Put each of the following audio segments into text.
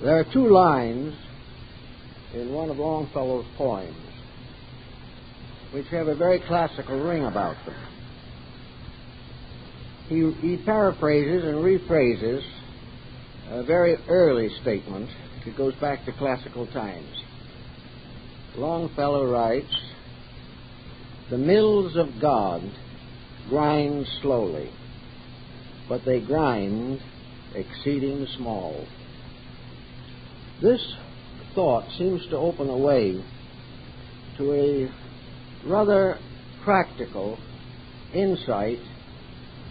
There are two lines in one of Longfellow's poems which have a very classical ring about them. He paraphrases and rephrases a very early statement that goes back to classical times. Longfellow writes, "The mills of God grind slowly, but they grind exceeding small." This thought seems to open a way to a rather practical insight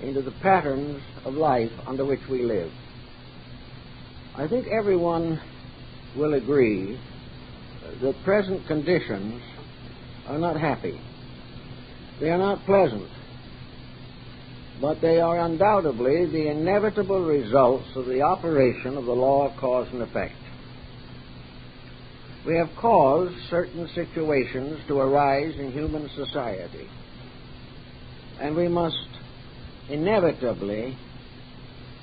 into the patterns of life under which we live. I think everyone will agree that present conditions are not happy. They are not pleasant, but they are undoubtedly the inevitable results of the operation of the law of cause and effect. We have caused certain situations to arise in human society, and we must inevitably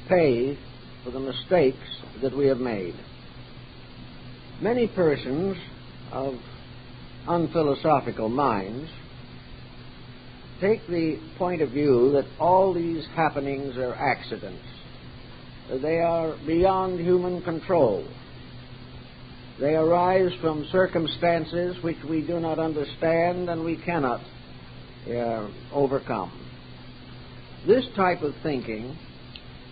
pay for the mistakes that we have made. Many persons of unphilosophical minds take the point of view that all these happenings are accidents. They are beyond human control. They arise from circumstances which we do not understand and we cannot overcome. This type of thinking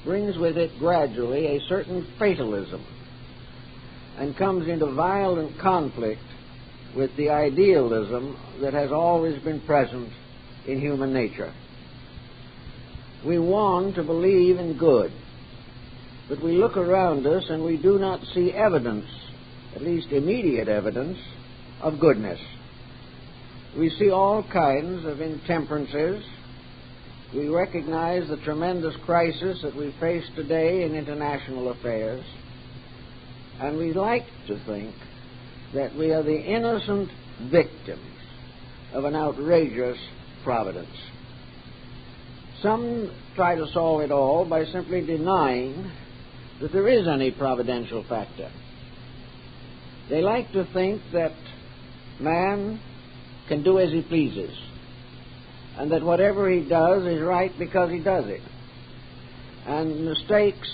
brings with it gradually a certain fatalism and comes into violent conflict with the idealism that has always been present in human nature. We want to believe in good, but we look around us and we do not see evidence, at least immediate evidence, of goodness. We see all kinds of intemperances. We recognize the tremendous crisis that we face today in international affairs, and we like to think that we are the innocent victims of an outrageous providence. Some try to solve it all by simply denying that there is any providential factor. They like to think that man can do as he pleases, and that whatever he does is right because he does it. And mistakes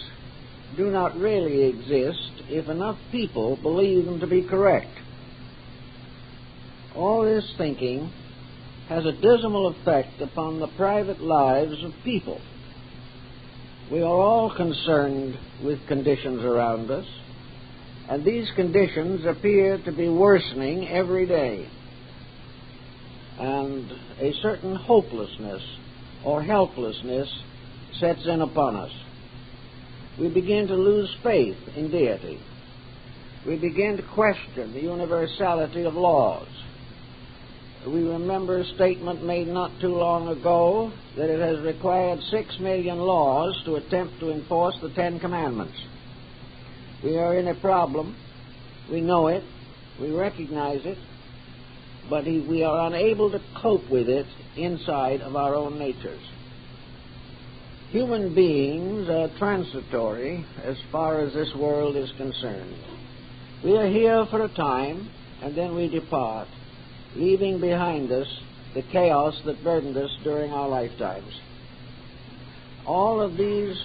do not really exist if enough people believe them to be correct. All this thinking has a dismal effect upon the private lives of people. We are all concerned with conditions around us, and these conditions appear to be worsening every day. And a certain hopelessness or helplessness sets in upon us. We begin to lose faith in deity. We begin to question the universality of laws. We remember a statement made not too long ago that it has required 6 million laws to attempt to enforce the 10 Commandments. We are in a problem. We know it. We recognize it. But we are unable to cope with it inside of our own natures. Human beings are transitory as far as this world is concerned. We are here for a time, and then we depart, leaving behind us the chaos that burdened us during our lifetimes. All of these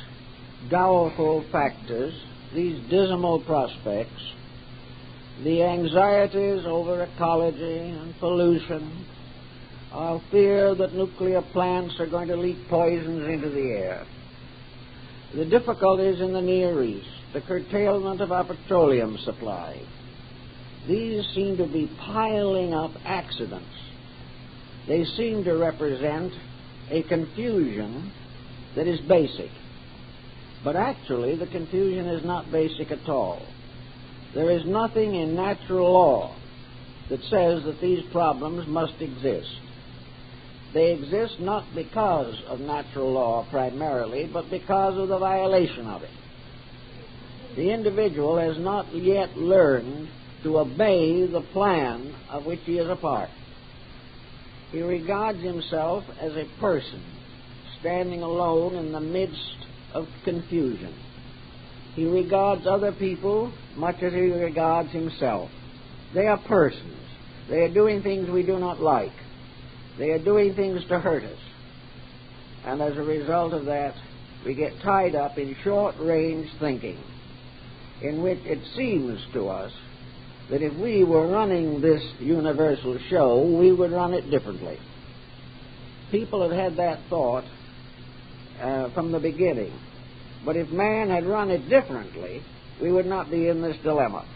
doubtful factors, these dismal prospects, the anxieties over ecology and pollution, our fear that nuclear plants are going to leak poisons into the air, the difficulties in the Near East, the curtailment of our petroleum supply, these seem to be piling up accidents. They seem to represent a confusion that is basic. But actually, the confusion is not basic at all. There is nothing in natural law that says that these problems must exist. They exist not because of natural law primarily, but because of the violation of it. The individual has not yet learned to obey the plan of which he is a part. He regards himself as a person standing alone in the midst of confusion. He regards other people much as he regards himself. They are persons. They are doing things we do not like. They are doing things to hurt us. And as a result of that, we get tied up in short-range thinking, in which it seems to us that if we were running this universal show, we would run it differently. People have had that thought from the beginning. But if man had run it differently, we would not be in this dilemma.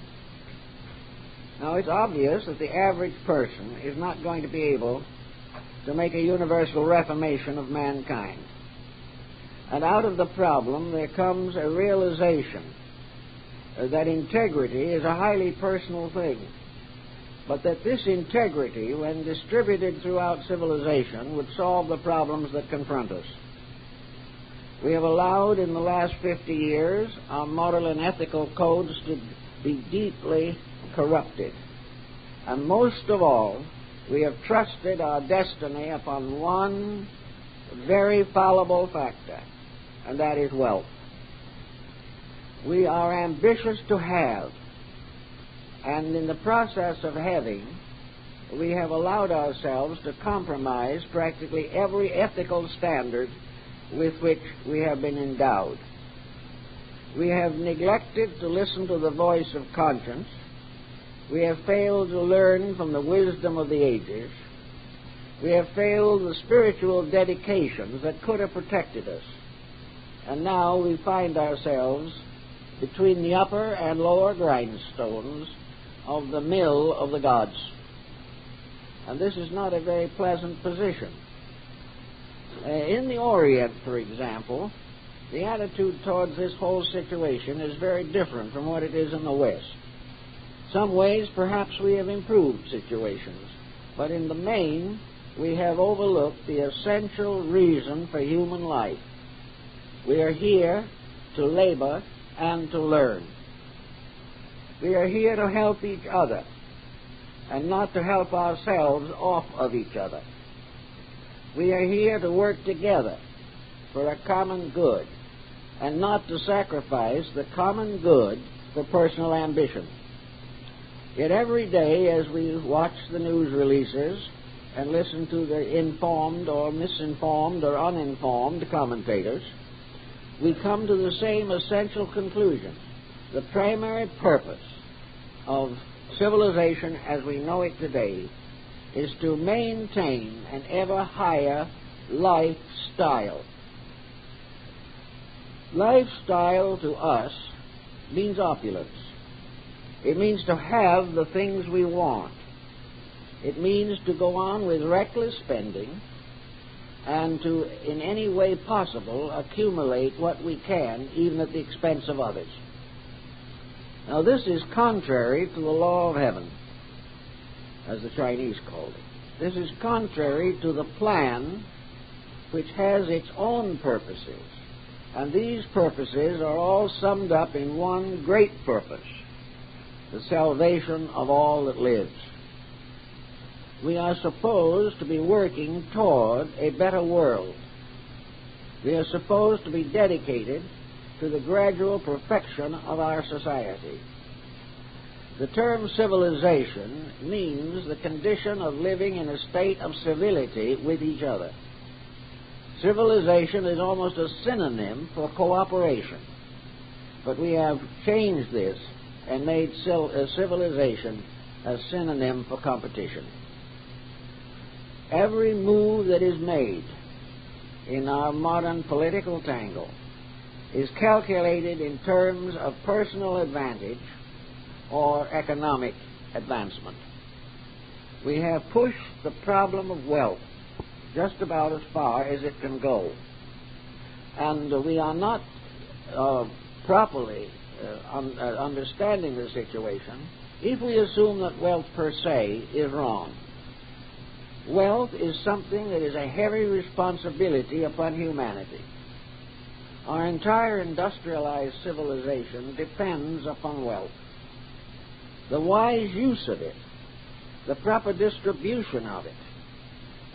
Now, it's obvious that the average person is not going to be able to make a universal reformation of mankind. And out of the problem there comes a realization that integrity is a highly personal thing, but that this integrity, when distributed throughout civilization, would solve the problems that confront us. We have allowed in the last 50 years our moral and ethical codes to be deeply corrupted. And most of all, we have trusted our destiny upon one very fallible factor, and that is wealth. We are ambitious to have, and in the process of having, we have allowed ourselves to compromise practically every ethical standard with which we have been endowed. We have neglected to listen to the voice of conscience. We have failed to learn from the wisdom of the ages. We have failed the spiritual dedications that could have protected us. And now we find ourselves between the upper and lower grindstones of the mill of the gods. And this is not a very pleasant position. In the Orient, for example, the attitude towards this whole situation is very different from what it is in the West. Some ways, perhaps we have improved situations, but in the main, we have overlooked the essential reason for human life. We are here to labor and to learn. We are here to help each other and not to help ourselves off of each other. We are here to work together for a common good and not to sacrifice the common good for personal ambition. Yet every day as we watch the news releases and listen to the informed or misinformed or uninformed commentators, we come to the same essential conclusion. The primary purpose of civilization as we know it today is to maintain an ever higher lifestyle. Lifestyle to us means opulence. It means to have the things we want. It means to go on with reckless spending and to, in any way possible, accumulate what we can, even at the expense of others. Now, this is contrary to the law of heaven, as the Chinese called it. This is contrary to the plan which has its own purposes. And these purposes are all summed up in one great purpose: the salvation of all that lives. We are supposed to be working toward a better world. We are supposed to be dedicated to the gradual perfection of our society. The term civilization means the condition of living in a state of civility with each other. Civilization is almost a synonym for cooperation, but we have changed this and made civilization a synonym for competition. Every move that is made in our modern political tangle is calculated in terms of personal advantage or economic advancement. We have pushed the problem of wealth just about as far as it can go. And we are not properly understanding the situation if we assume that wealth per se is wrong. Wealth is something that is a heavy responsibility upon humanity. Our entire industrialized civilization depends upon wealth. The wise use of it, the proper distribution of it,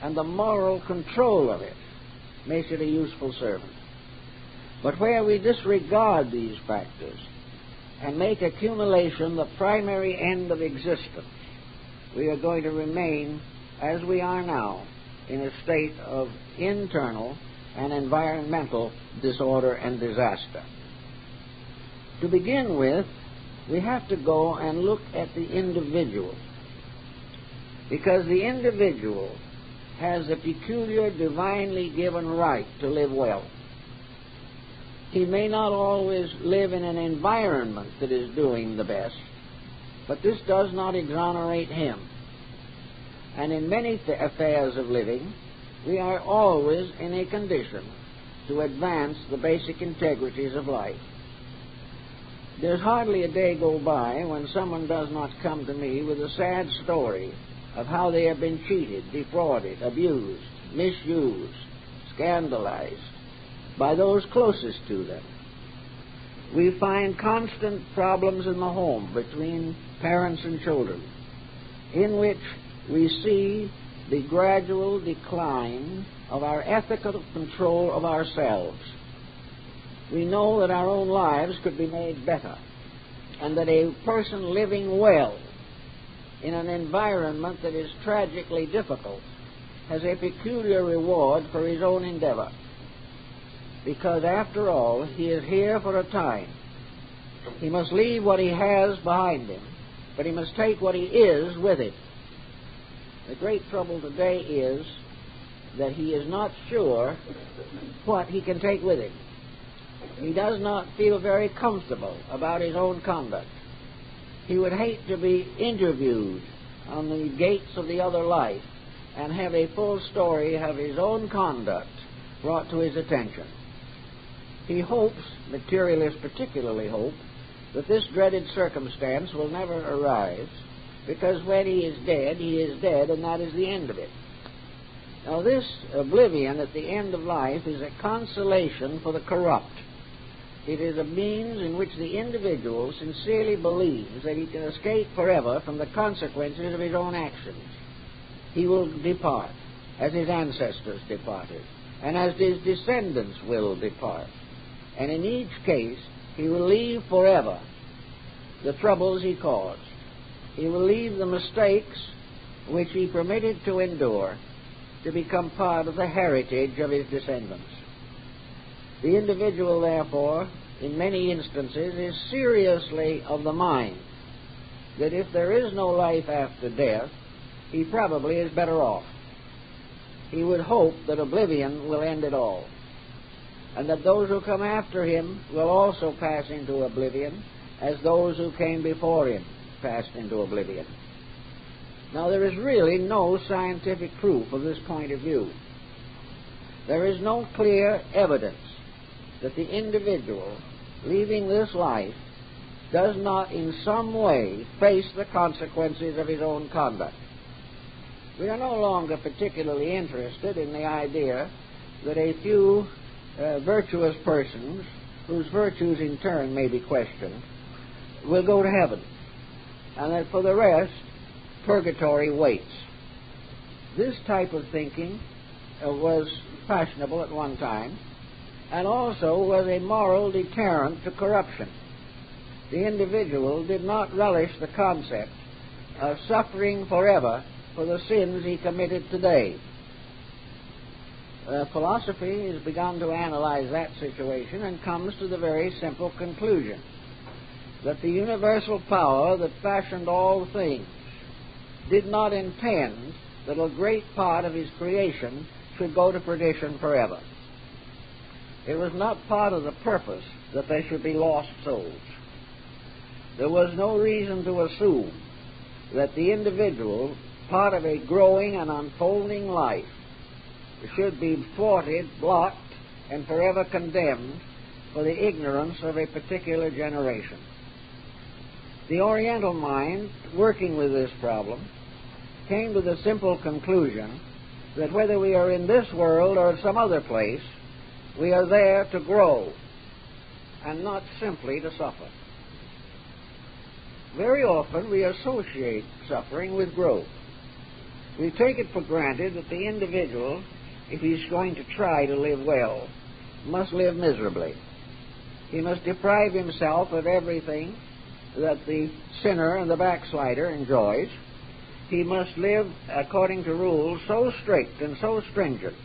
and the moral control of it makes it a useful servant. But where we disregard these factors and make accumulation the primary end of existence, we are going to remain, as we are now, in a state of internal and environmental disorder and disaster. To begin with, we have to go and look at the individual, because the individual has a peculiar divinely given right to live well. He may not always live in an environment that is doing the best, but this does not exonerate him. And in many affairs of living, we are always in a condition to advance the basic integrities of life. There's hardly a day go by when someone does not come to me with a sad story of how they have been cheated, defrauded, abused, misused, scandalized by those closest to them. We find constant problems in the home between parents and children, in which we see the gradual decline of our ethical control of ourselves. We know that our own lives could be made better, and that a person living well in an environment that is tragically difficult has a peculiar reward for his own endeavor. Because after all, he is here for a time. He must leave what he has behind him, but he must take what he is with him. The great trouble today is that he is not sure what he can take with him. He does not feel very comfortable about his own conduct. He would hate to be interviewed on the gates of the other life and have a full story of his own conduct brought to his attention. He hopes, materialists particularly hope, that this dreaded circumstance will never arise, because when he is dead, and that is the end of it. Now, this oblivion at the end of life is a consolation for the corrupt. It is a means in which the individual sincerely believes that he can escape forever from the consequences of his own actions. He will depart, as his ancestors departed, and as his descendants will depart. And in each case, he will leave forever the troubles he caused. He will leave the mistakes which he permitted to endure to become part of the heritage of his descendants. The individual, therefore, in many instances, is seriously of the mind that if there is no life after death, he probably is better off. He would hope that oblivion will end it all, and that those who come after him will also pass into oblivion, as those who came before him passed into oblivion. Now, there is really no scientific proof of this point of view. There is no clear evidence that the individual leaving this life does not in some way face the consequences of his own conduct. We are no longer particularly interested in the idea that a few virtuous persons, whose virtues in turn may be questioned, will go to heaven, and that for the rest, purgatory waits. This type of thinking was fashionable at one time, and also was a moral deterrent to corruption. The individual did not relish the concept of suffering forever for the sins he committed today. Philosophy has begun to analyze that situation and comes to the very simple conclusion that the universal power that fashioned all things did not intend that a great part of his creation should go to perdition forever. It was not part of the purpose that they should be lost souls. There was no reason to assume that the individual, part of a growing and unfolding life, should be thwarted, blocked, and forever condemned for the ignorance of a particular generation. The Oriental mind, working with this problem, came to the simple conclusion that whether we are in this world or some other place, we are there to grow and not simply to suffer. Very often we associate suffering with growth. We take it for granted that the individual, if he's going to try to live well, must live miserably. He must deprive himself of everything that the sinner and the backslider enjoys. He must live according to rules so strict and so stringent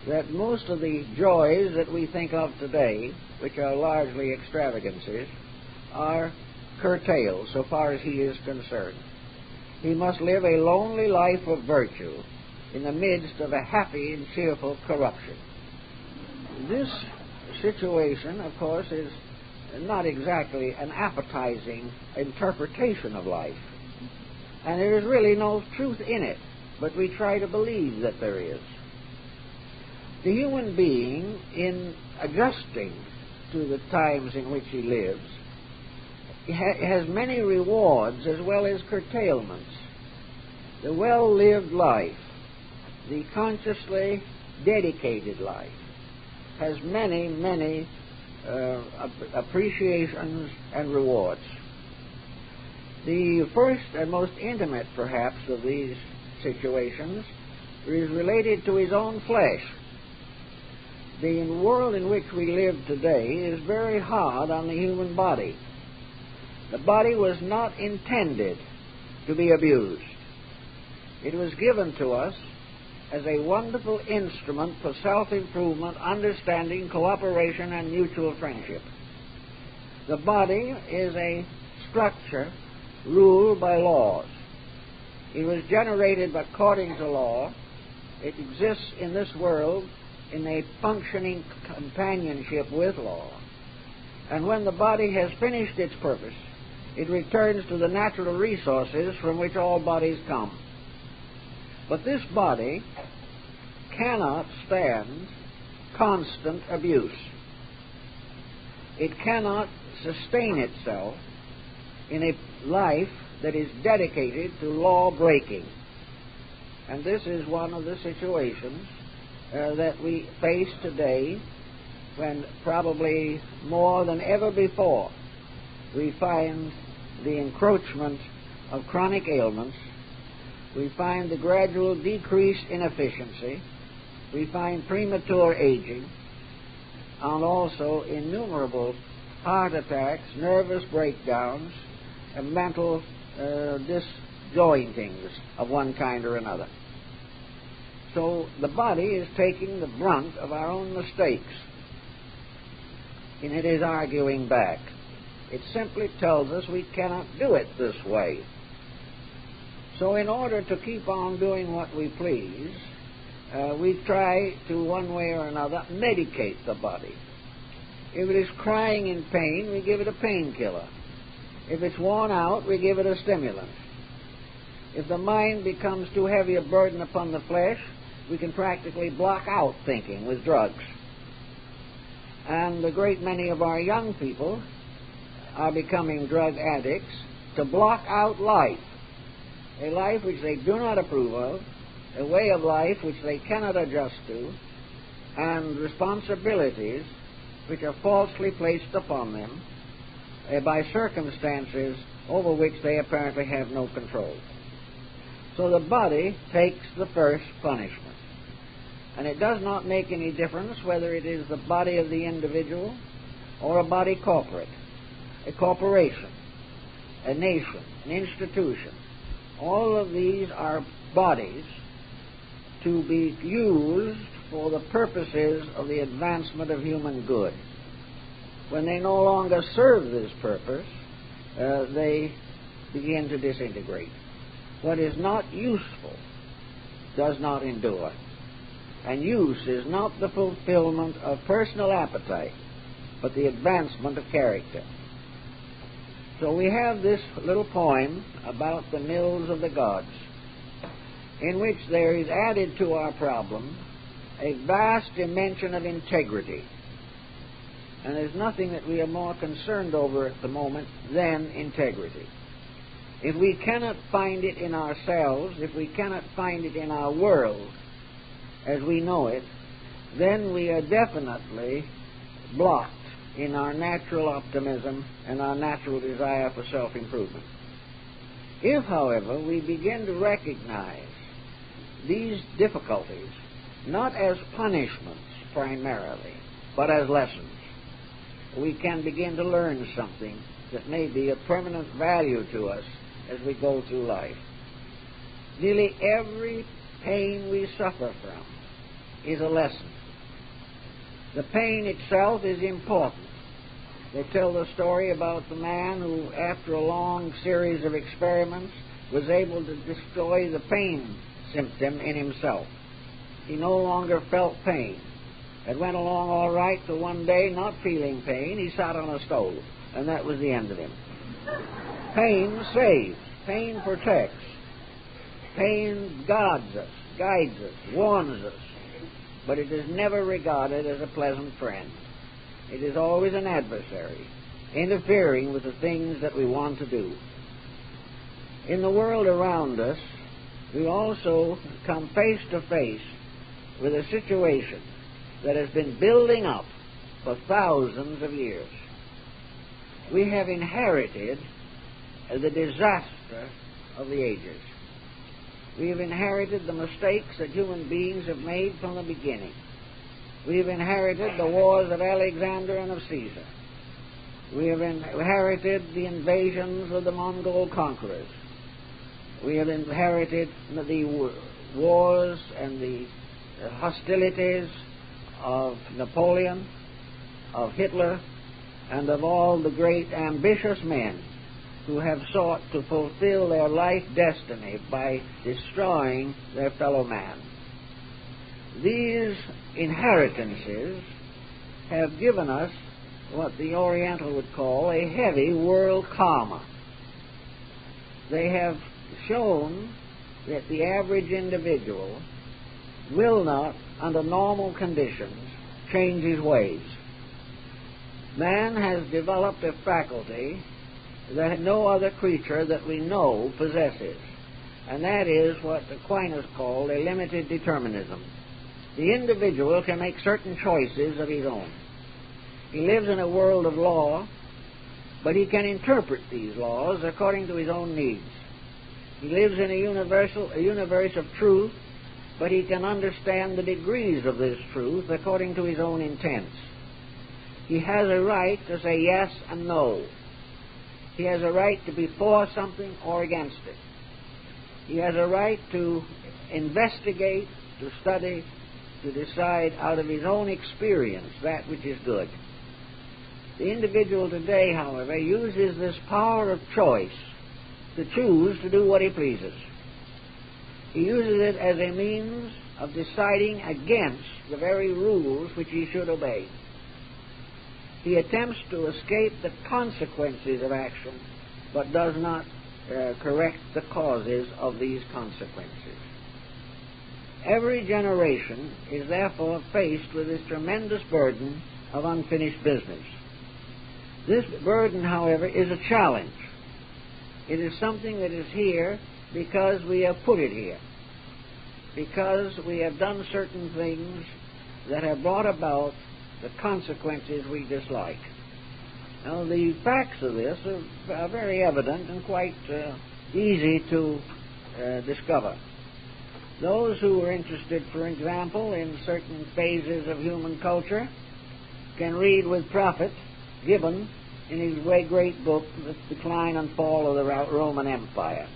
that most of the joys that we think of today, which are largely extravagances, are curtailed so far as he is concerned. He must live a lonely life of virtue in the midst of a happy and cheerful corruption. This situation, of course, is not exactly an appetizing interpretation of life, and there is really no truth in it, but we try to believe that there is. The human being, in adjusting to the times in which he lives, has many rewards as well as curtailments. The well-lived life, the consciously dedicated life, has many, many appreciations and rewards. The first and most intimate, perhaps, of these situations is related to his own flesh. The world in which we live today is very hard on the human body. The body was not intended to be abused. It was given to us as a wonderful instrument for self-improvement, understanding, cooperation, and mutual friendship. The body is a structure ruled by laws. It was generated according to law. It exists in this world in a functioning companionship with law. And when the body has finished its purpose, it returns to the natural resources from which all bodies come. But this body cannot stand constant abuse. It cannot sustain itself in a life that is dedicated to law breaking. And this is one of the situations that we face today, when probably more than ever before we find the encroachment of chronic ailments, we find the gradual decrease in efficiency, we find premature aging, and also innumerable heart attacks, nervous breakdowns, and mental disjointings of one kind or another. So the body is taking the brunt of our own mistakes, and it is arguing back. It simply tells us we cannot do it this way. So in order to keep on doing what we please, we try to, one way or another, medicate the body. If it is crying in pain, we give it a painkiller. If it's worn out, we give it a stimulant. If the mind becomes too heavy a burden upon the flesh, we can practically block out thinking with drugs. And a great many of our young people are becoming drug addicts to block out life, a life which they do not approve of, a way of life which they cannot adjust to, and responsibilities which are falsely placed upon them by circumstances over which they apparently have no control. So the body takes the first punishment. And it does not make any difference whether it is the body of the individual or a body corporate, a corporation, a nation, an institution. All of these are bodies to be used for the purposes of the advancement of human good. When they no longer serve this purpose, they begin to disintegrate. What is not useful does not endure. And use is not the fulfillment of personal appetite, but the advancement of character. So we have this little poem about the mills of the gods, in which there is added to our problem a vast dimension of integrity. And there's nothing that we are more concerned over at the moment than integrity. If we cannot find it in ourselves, if we cannot find it in our world as we know it, then we are definitely blocked in our natural optimism and our natural desire for self-improvement. If, however, we begin to recognize these difficulties not as punishments primarily, but as lessons, we can begin to learn something that may be of permanent value to us as we go through life. Nearly every pain we suffer from is a lesson. The pain itself is important. They tell the story about the man who, after a long series of experiments, was able to destroy the pain symptom in himself. He no longer felt pain. It went along all right till one day, not feeling pain, he sat on a stove, and that was the end of him. Pain saves. Pain protects. Pain guides us, warns us, but it is never regarded as a pleasant friend. It is always an adversary, interfering with the things that we want to do. In the world around us, we also come face to face with a situation that has been building up for thousands of years. We have inherited the disaster of the ages. We have inherited the mistakes that human beings have made from the beginning. We have inherited the wars of Alexander and of Caesar. We have inherited the invasions of the Mongol conquerors. We have inherited the wars and the hostilities of Napoleon, of Hitler, and of all the great ambitious men who have sought to fulfill their life destiny by destroying their fellow man. These inheritances have given us what the Oriental would call a heavy world karma. They have shown that the average individual will not, under normal conditions, change his ways. Man has developed a faculty that no other creature that we know possesses, and that is what Aquinas called a limited determinism. The individual can make certain choices of his own. He lives in a world of law, but he can interpret these laws according to his own needs. He lives in a universe of truth, but he can understand the degrees of this truth according to his own intents. He has a right to say yes and no. He has a right to be for something or against it. He has a right to investigate, to study, to decide out of his own experience that which is good. The individual today, however, uses this power of choice to choose to do what he pleases. He uses it as a means of deciding against the very rules which he should obey. He attempts to escape the consequences of action, but does not correct the causes of these consequences. Every generation is therefore faced with this tremendous burden of unfinished business. This burden, however, is a challenge. It is something that is here because we have put it here, because we have done certain things that have brought about the consequences we dislike. Now, the facts of this are very evident and quite easy to discover. Those who are interested, for example, in certain phases of human culture can read with profit Gibbon in his great book, The Decline and Fall of the Roman Empire.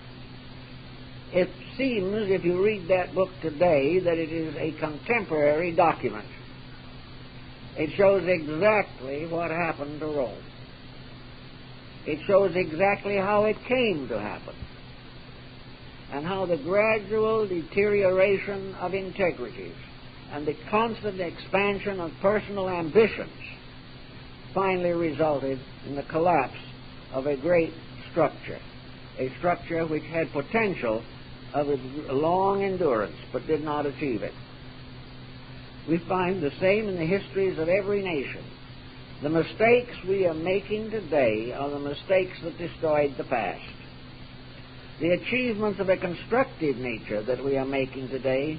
It seems, if you read that book today, that it is a contemporary document. It shows exactly what happened to Rome. It shows exactly how it came to happen, and how the gradual deterioration of integrities and the constant expansion of personal ambitions finally resulted in the collapse of a great structure, a structure which had potential of a long endurance but did not achieve it. We find the same in the histories of every nation. The mistakes we are making today are the mistakes that destroyed the past. The achievements of a constructive nature that we are making today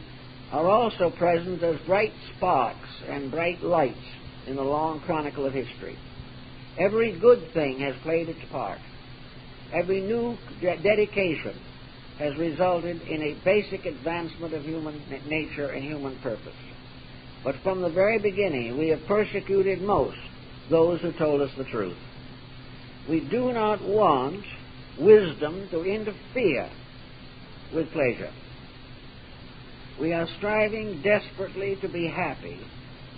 are also present as bright sparks and bright lights in the long chronicle of history. Every good thing has played its part. Every new dedication has resulted in a basic advancement of human nature and human purpose. But from the very beginning, we have persecuted most those who told us the truth. We do not want wisdom to interfere with pleasure. We are striving desperately to be happy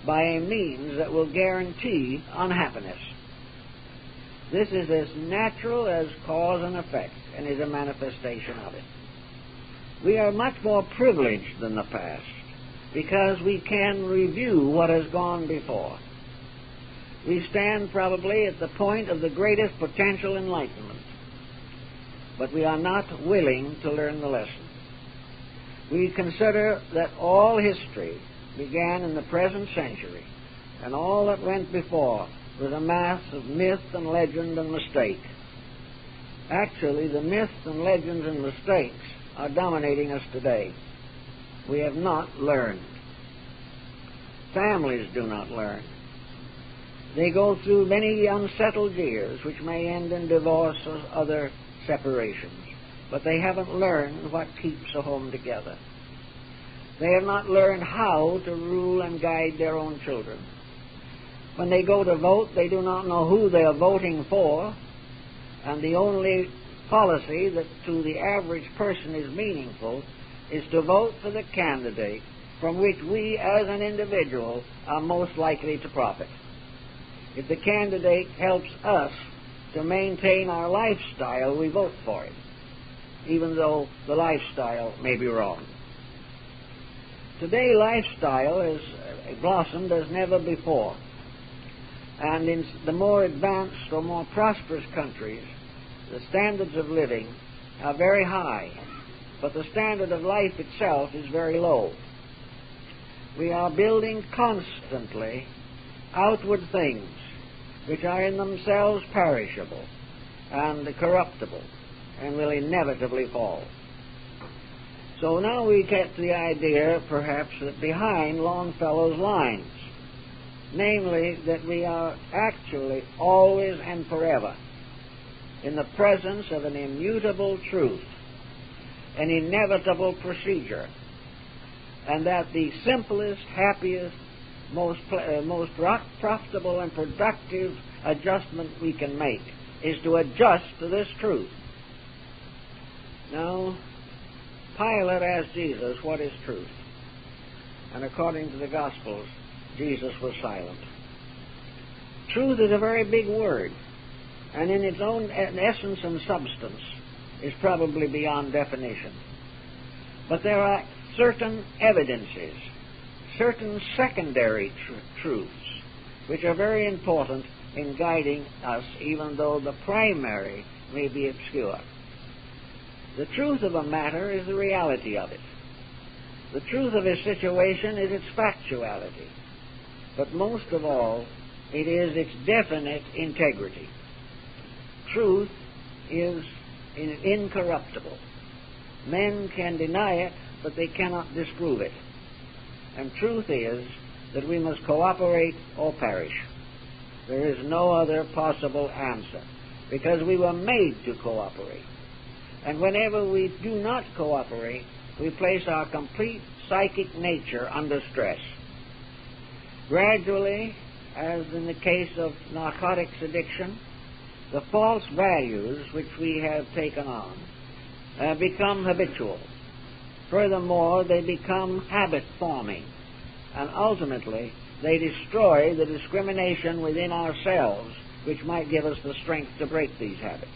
by a means that will guarantee unhappiness. This is as natural as cause and effect, and is a manifestation of it. We are much more privileged than the past because we can review what has gone before. We stand probably at the point of the greatest potential enlightenment, but we are not willing to learn the lesson. We consider that all history began in the present century, and all that went before was a mass of myth and legend and mistake. Actually, the myths and legends and mistakes are dominating us today. We have not learned. Families do not learn. They go through many unsettled years, which may end in divorce or other separations, but they haven't learned what keeps a home together. They have not learned how to rule and guide their own children. When they go to vote, they do not know who they are voting for, and the only policy that to the average person is meaningful is to vote for the candidate from which we as an individual are most likely to profit. If the candidate helps us to maintain our lifestyle, we vote for it, even though the lifestyle may be wrong. Today, lifestyle has blossomed as never before. And in the more advanced or more prosperous countries, the standards of living are very high, but the standard of life itself is very low. We are building constantly outward things which are in themselves perishable and corruptible and will inevitably fall. So now we get the idea, perhaps, that behind Longfellow's lines, namely that we are actually always and forever in the presence of an immutable truth, an inevitable procedure, and that the simplest, happiest, most profitable and productive adjustment we can make is to adjust to this truth. Now, Pilate asked Jesus, "What is truth?" And according to the Gospels, Jesus was silent. Truth is a very big word, and in its own essence and substance is probably beyond definition. But there are certain evidences, certain secondary truths, which are very important in guiding us, even though the primary may be obscure. The truth of a matter is the reality of it. The truth of a situation is its factuality. But most of all, it is its definite integrity. Truth is incorruptible. Men can deny it, but they cannot disprove it. And truth is that we must cooperate or perish. There is no other possible answer, because we were made to cooperate. And whenever we do not cooperate, we place our complete psychic nature under stress. Gradually, as in the case of narcotics addiction, the false values which we have taken on become habitual. Furthermore, they become habit-forming, and ultimately they destroy the discrimination within ourselves which might give us the strength to break these habits.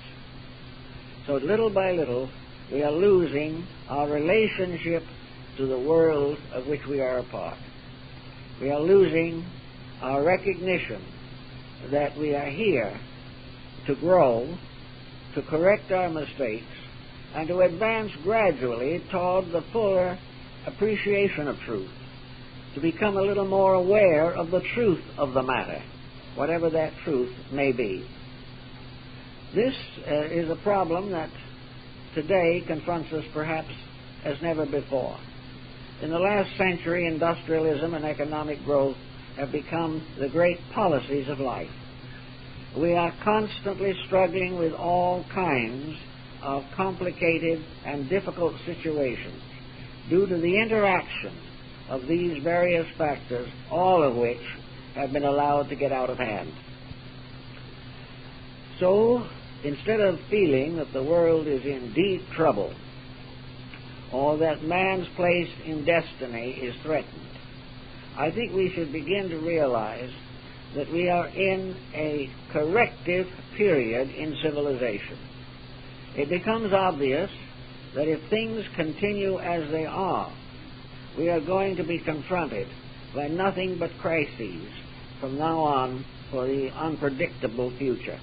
So little by little, we are losing our relationship to the world of which we are a part. We are losing our recognition that we are here to grow, to correct our mistakes, and to advance gradually toward the fuller appreciation of truth, to become a little more aware of the truth of the matter, whatever that truth may be. This is a problem that today confronts us perhaps as never before. In the last century, industrialism and economic growth have become the great policies of life. We are constantly struggling with all kinds of complicated and difficult situations due to the interaction of these various factors, all of which have been allowed to get out of hand. So, instead of feeling that the world is in deep trouble or that man's place in destiny is threatened, I think we should begin to realize that we are in a corrective period in civilization. It becomes obvious that if things continue as they are, we are going to be confronted by nothing but crises from now on for the unpredictable future.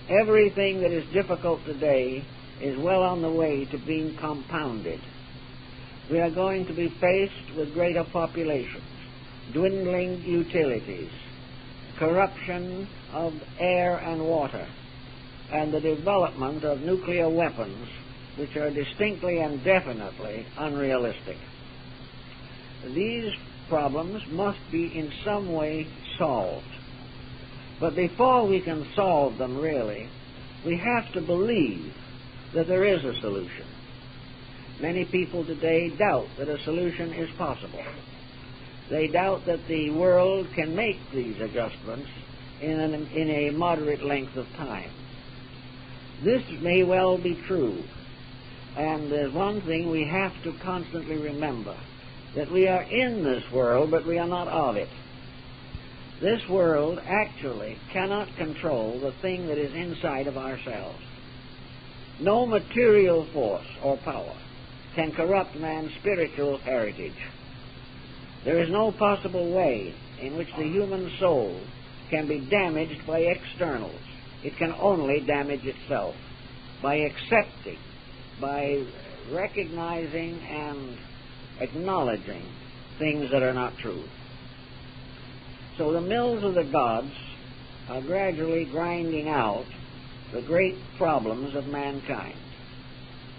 Everything that is difficult today is well on the way to being compounded. We are going to be faced with greater populations, dwindling utilities, corruption of air and water, and the development of nuclear weapons which are distinctly and definitely unrealistic. These problems must be in some way solved. But before we can solve them really, we have to believe that there is a solution. Many people today doubt that a solution is possible. They doubt that the world can make these adjustments in a moderate length of time. This may well be true, and there's one thing we have to constantly remember, that we are in this world, but we are not of it. This world actually cannot control the thing that is inside of ourselves. No material force or power can corrupt man's spiritual heritage. There is no possible way in which the human soul can be damaged by externals. It can only damage itself by accepting, by recognizing and acknowledging things that are not true. So the mills of the gods are gradually grinding out the great problems of mankind.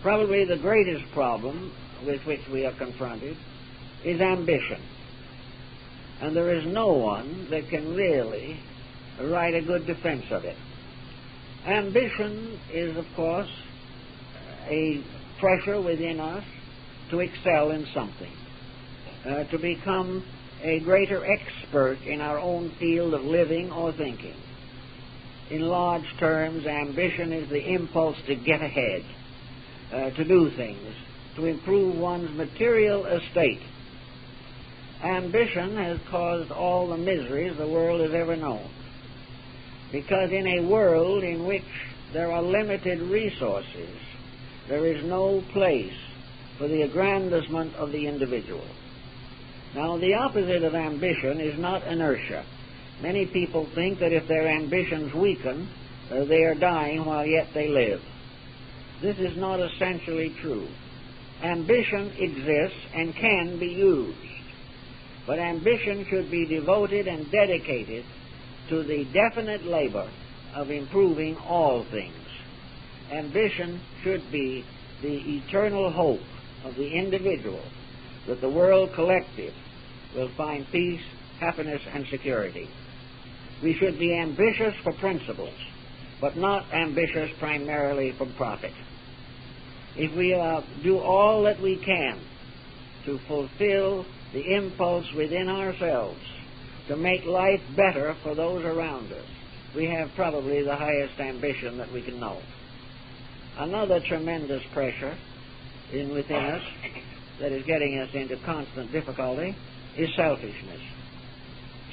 Probably the greatest problem with which we are confronted is ambition. And there is no one that can really write a good defense of it. Ambition is, of course, a pressure within us to excel in something, to become a greater expert in our own field of living or thinking. In large terms, ambition is the impulse to get ahead, to do things, to improve one's material estate. Ambition has caused all the miseries the world has ever known, because in a world in which there are limited resources, there is no place for the aggrandizement of the individual. Now, the opposite of ambition is not inertia. Many people think that if their ambitions weaken, they are dying while yet they live. This is not essentially true. Ambition exists and can be used, but ambition should be devoted and dedicated to the definite labor of improving all things. Ambition should be the eternal hope of the individual that the world collective will find peace, happiness, and security. We should be ambitious for principles, but not ambitious primarily for profit. If we do all that we can to fulfill the impulse within ourselves to make life better for those around us, we have probably the highest ambition that we can know. Another tremendous pressure within us that is getting us into constant difficulty is selfishness.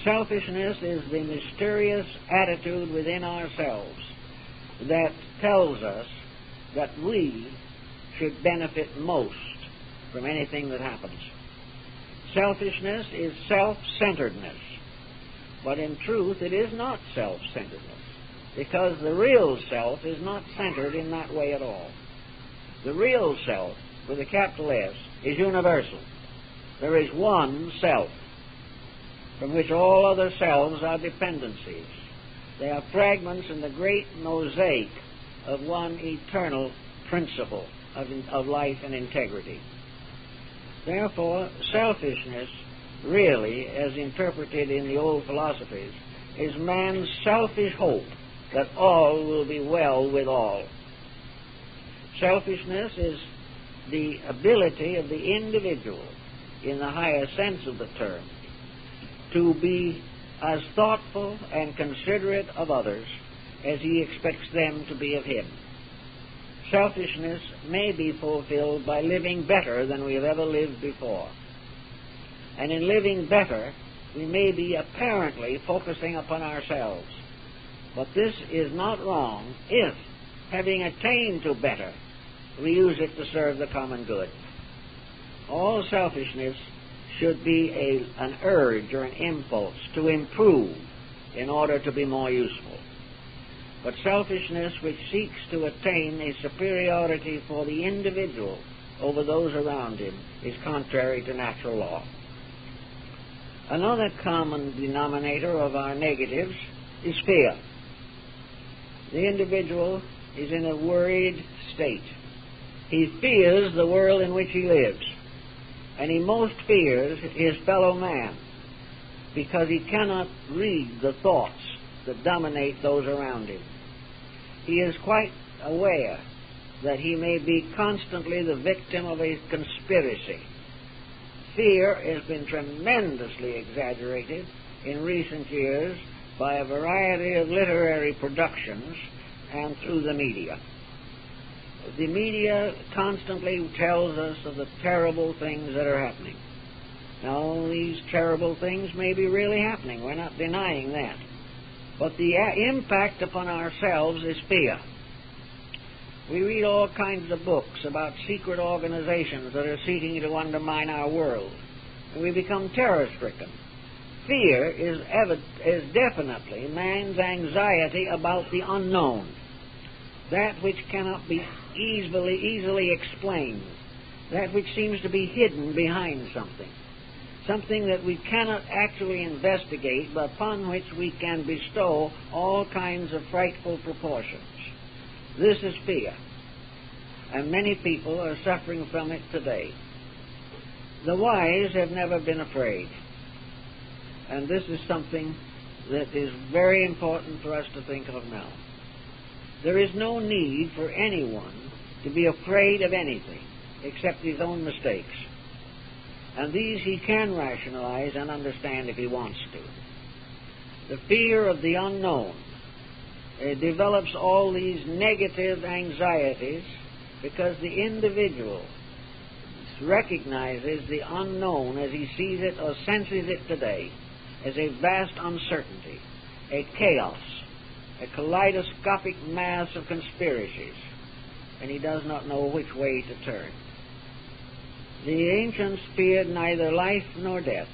Selfishness is the mysterious attitude within ourselves that tells us that we should benefit most from anything that happens. Selfishness is self-centeredness, but in truth it is not self-centeredness, because the real self is not centered in that way at all. The real self, with a capital S, is universal. There is one self, from which all other selves are dependencies. They are fragments in the great mosaic of one eternal principle of life and integrity. Therefore, selfishness, really, as interpreted in the old philosophies, is man's selfish hope that all will be well with all. Selfishness is the ability of the individual, in the higher sense of the term, to be as thoughtful and considerate of others as he expects them to be of him. Selfishness may be fulfilled by living better than we have ever lived before. And in living better, we may be apparently focusing upon ourselves. But this is not wrong if, having attained to better, we use it to serve the common good. All selfishness should be an urge or an impulse to improve in order to be more useful. But selfishness which seeks to attain a superiority for the individual over those around him is contrary to natural law. Another common denominator of our negatives is fear. The individual is in a worried state. He fears the world in which he lives, and he most fears his fellow man because he cannot read the thoughts that dominate those around him. He is quite aware that he may be constantly the victim of a conspiracy. Fear has been tremendously exaggerated in recent years by a variety of literary productions and through the media. The media constantly tells us of the terrible things that are happening. Now, these terrible things may be really happening. We're not denying that. But the impact upon ourselves is fear. We read all kinds of books about secret organizations that are seeking to undermine our world, and we become terror-stricken. Fear is definitely man's anxiety about the unknown, that which cannot be easily explained, that which seems to be hidden behind something that we cannot actually investigate, but upon which we can bestow all kinds of frightful proportions. This is fear, and many people are suffering from it today. The wise have never been afraid, and this is something that is very important for us to think of now. There is no need for anyone to be afraid of anything except his own mistakes, and these he can rationalize and understand if he wants to. The fear of the unknown develops all these negative anxieties because the individual recognizes the unknown as he sees it or senses it today as a vast uncertainty, a chaos, a kaleidoscopic mass of conspiracies, and he does not know which way to turn. The ancients feared neither life nor death.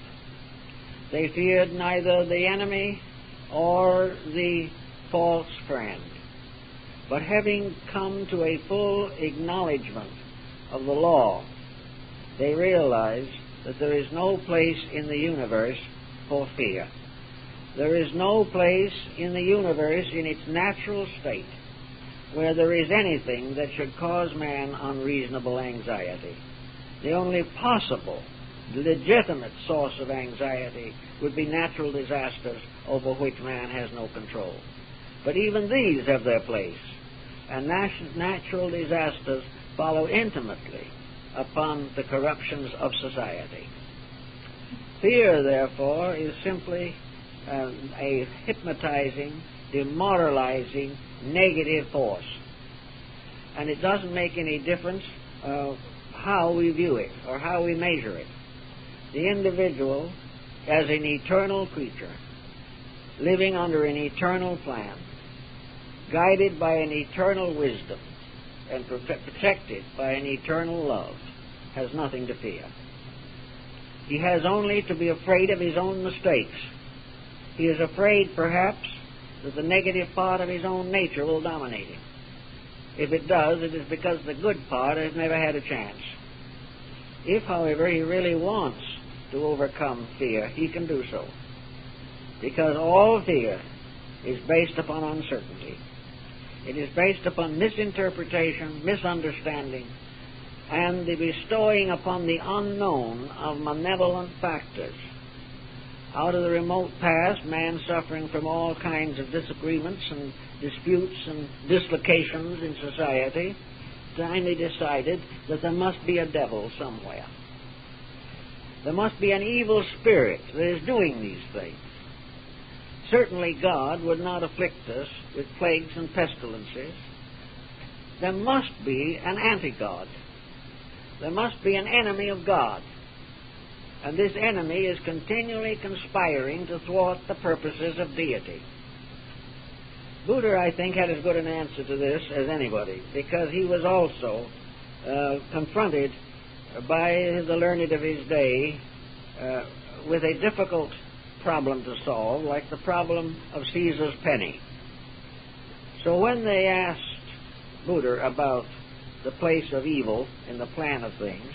They feared neither the enemy or the false friend. But having come to a full acknowledgement of the law, they realized that there is no place in the universe for fear. There is no place in the universe in its natural state where there is anything that should cause man unreasonable anxiety. The only possible, legitimate source of anxiety would be natural disasters over which man has no control. But even these have their place, and natural disasters follow intimately upon the corruptions of society. Fear, therefore, is simply a hypnotizing, demoralizing, negative force. And it doesn't make any difference how we view it or how we measure it. The individual, as an eternal creature, living under an eternal plan, guided by an eternal wisdom, and protected by an eternal love, has nothing to fear. He has only to be afraid of his own mistakes. He is afraid, perhaps, that the negative part of his own nature will dominate him. If it does, it is because the good part has never had a chance. If, however, he really wants to overcome fear, he can do so, because all fear is based upon uncertainty. It is based upon misinterpretation, misunderstanding, and the bestowing upon the unknown of malevolent factors. Out of the remote past, man suffering from all kinds of disagreements and disputes and dislocations in society, finally decided that there must be a devil somewhere. There must be an evil spirit that is doing these things. certainly God would not afflict us with plagues and pestilences. There must be an anti-God. There must be an enemy of God. And this enemy is continually conspiring to thwart the purposes of deity. Buddha, I think, had as good an answer to this as anybody, because he was also confronted by the learned of his day with a difficult problem to solve, like the problem of Caesar's penny. So when they asked Buddha about the place of evil in the plan of things,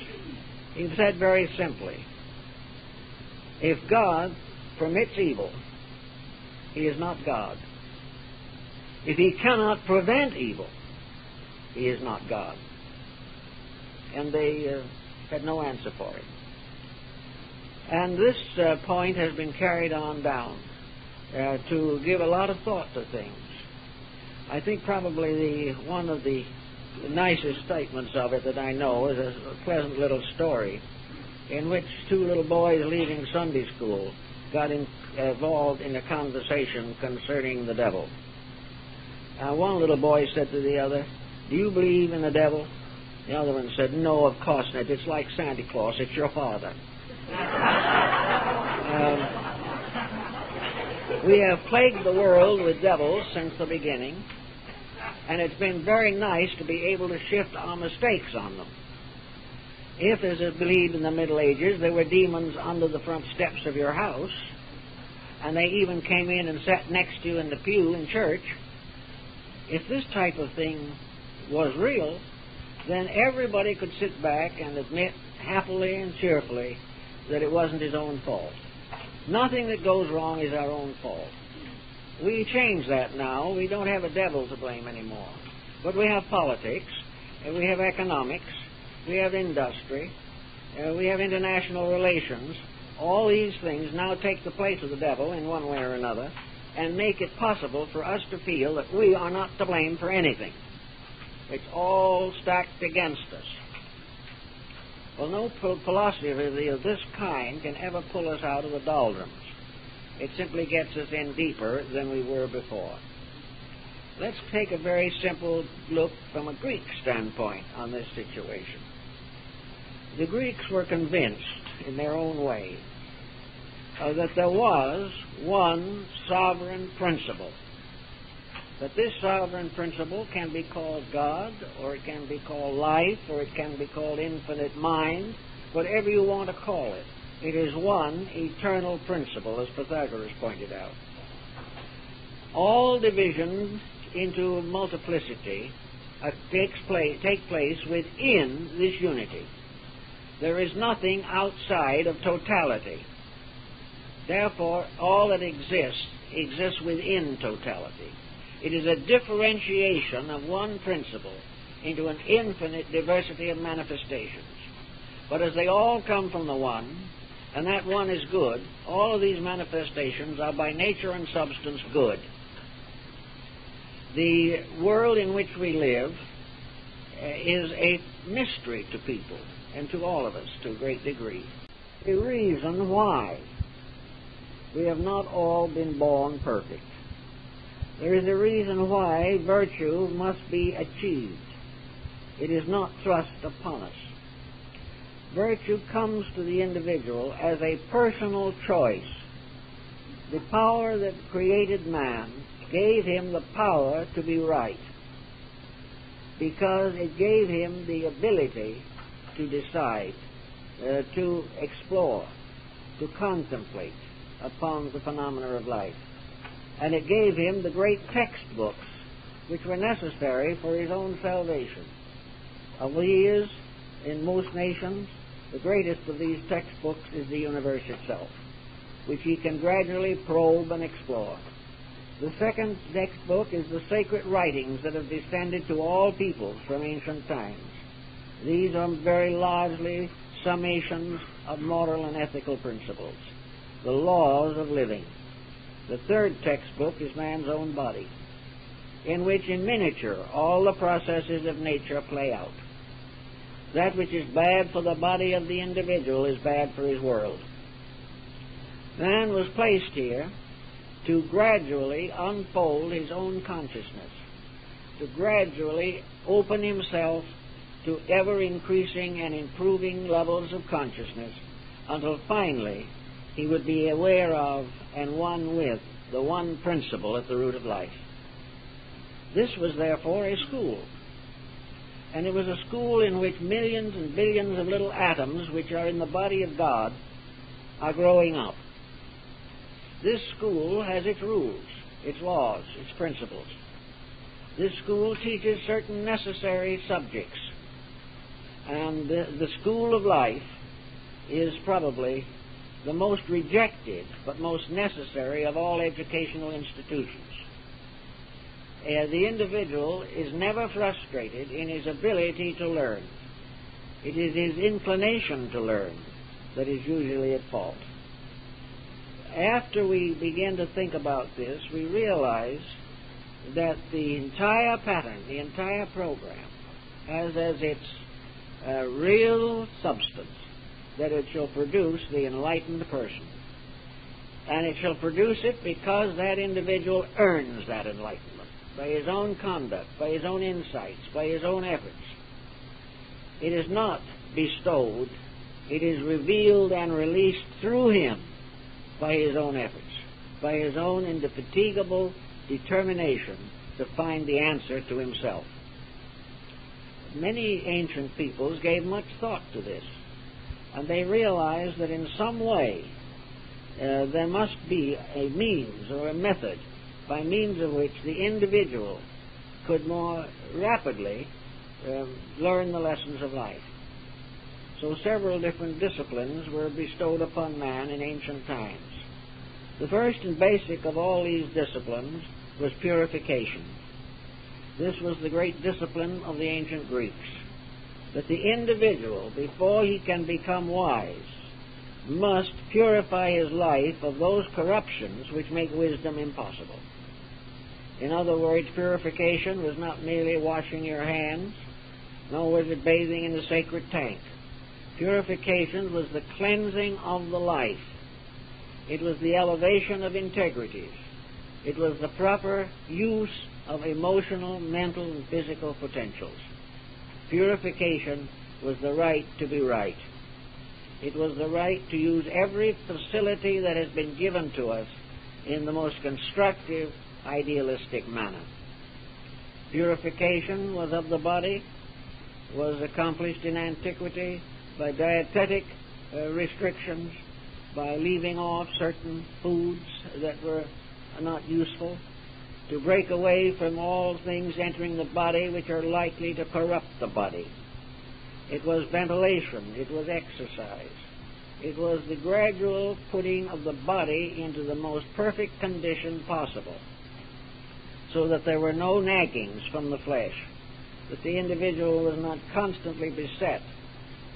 he said very simply, if God permits evil, he is not God. If he cannot prevent evil, he is not God. And they had no answer for him. And this point has been carried on down to give a lot of thought to things. I think probably one of the nicest statements of it that I know is a pleasant little story in which two little boys leaving Sunday school got involved in a conversation concerning the devil. One little boy said to the other, "Do you believe in the devil?" The other one said, "No, of course not. It's like Santa Claus. It's your father." We have plagued the world with devils since the beginning, and it's been very nice to be able to shift our mistakes on them. If, as is believed in the Middle Ages, there were demons under the front steps of your house, and they even came in and sat next to you in the pew in church, if this type of thing was real, then everybody could sit back and admit happily and cheerfully that it wasn't his own fault. Nothing that goes wrong is our own fault. We change that now. We don't have a devil to blame anymore. But we have politics, and we have economics, we have industry, we have international relations. All these things now take the place of the devil in one way or another and make it possible for us to feel that we are not to blame for anything. It's all stacked against us. Well, no philosophy of this kind can ever pull us out of the doldrums. It simply gets us in deeper than we were before. Let's take a very simple look from a Greek standpoint on this situation. The Greeks were convinced, in their own way, that there was one sovereign principle. That this sovereign principle can be called God, or it can be called life, or it can be called infinite mind, whatever you want to call it. It is one eternal principle, as Pythagoras pointed out. All divisions into multiplicity take place within this unity. There is nothing outside of totality. Therefore, all that exists within totality. It is a differentiation of one principle into an infinite diversity of manifestations. But as they all come from the one, and that one is good, all of these manifestations are by nature and substance good. The world in which we live is a mystery to people, and to all of us to a great degree. The reason why we have not all been born perfect. There is a reason why virtue must be achieved. It is not thrust upon us. Virtue comes to the individual as a personal choice. The power that created man gave him the power to be right, because it gave him the ability to decide, to explore, to contemplate upon the phenomena of life. And it gave him the great textbooks which were necessary for his own salvation. Of these, in most nations, the greatest of these textbooks is the universe itself, which he can gradually probe and explore. The second textbook is the sacred writings that have descended to all peoples from ancient times. These are very largely summations of moral and ethical principles, the laws of living. The third textbook is man's own body, in which in miniature all the processes of nature play out. That which is bad for the body of the individual is bad for his world. Man was placed here to gradually unfold his own consciousness, to gradually open himself to ever-increasing and improving levels of consciousness until finally he would be aware of and one with the one principle at the root of life. This was therefore a school. And it was a school in which millions and billions of little atoms which are in the body of God are growing up. This school has its rules, its laws, its principles. This school teaches certain necessary subjects. And the school of life is probably the most rejected but most necessary of all educational institutions. The individual is never frustrated in his ability to learn. It is his inclination to learn that is usually at fault. After we begin to think about this, we realize that the entire pattern, the entire program, has as its real substance that it shall produce the enlightened person. And it shall produce it because that individual earns that enlightenment by his own conduct, by his own insights, by his own efforts. It is not bestowed, it is revealed and released through him by his own efforts, by his own indefatigable determination to find the answer to himself. Many ancient peoples gave much thought to this, and they realized that in some way there must be a means or a method by means of which the individual could more rapidly learn the lessons of life. So several different disciplines were bestowed upon man in ancient times. The first and basic of all these disciplines was purification. This was the great discipline of the ancient Greeks, that the individual, before he can become wise, must purify his life of those corruptions which make wisdom impossible. In other words, purification was not merely washing your hands, nor was it bathing in the sacred tank. Purification was the cleansing of the life. It was the elevation of integrities. It was the proper use of emotional, mental, and physical potentials. Purification was the right to be right. It was the right to use every facility that has been given to us in the most constructive, idealistic manner. Purification was of the body, was accomplished in antiquity by dietetic restrictions, by leaving off certain foods that were not useful, to break away from all things entering the body which are likely to corrupt the body. It was ventilation, it was exercise, it was the gradual putting of the body into the most perfect condition possible, so that there were no naggings from the flesh, that the individual was not constantly beset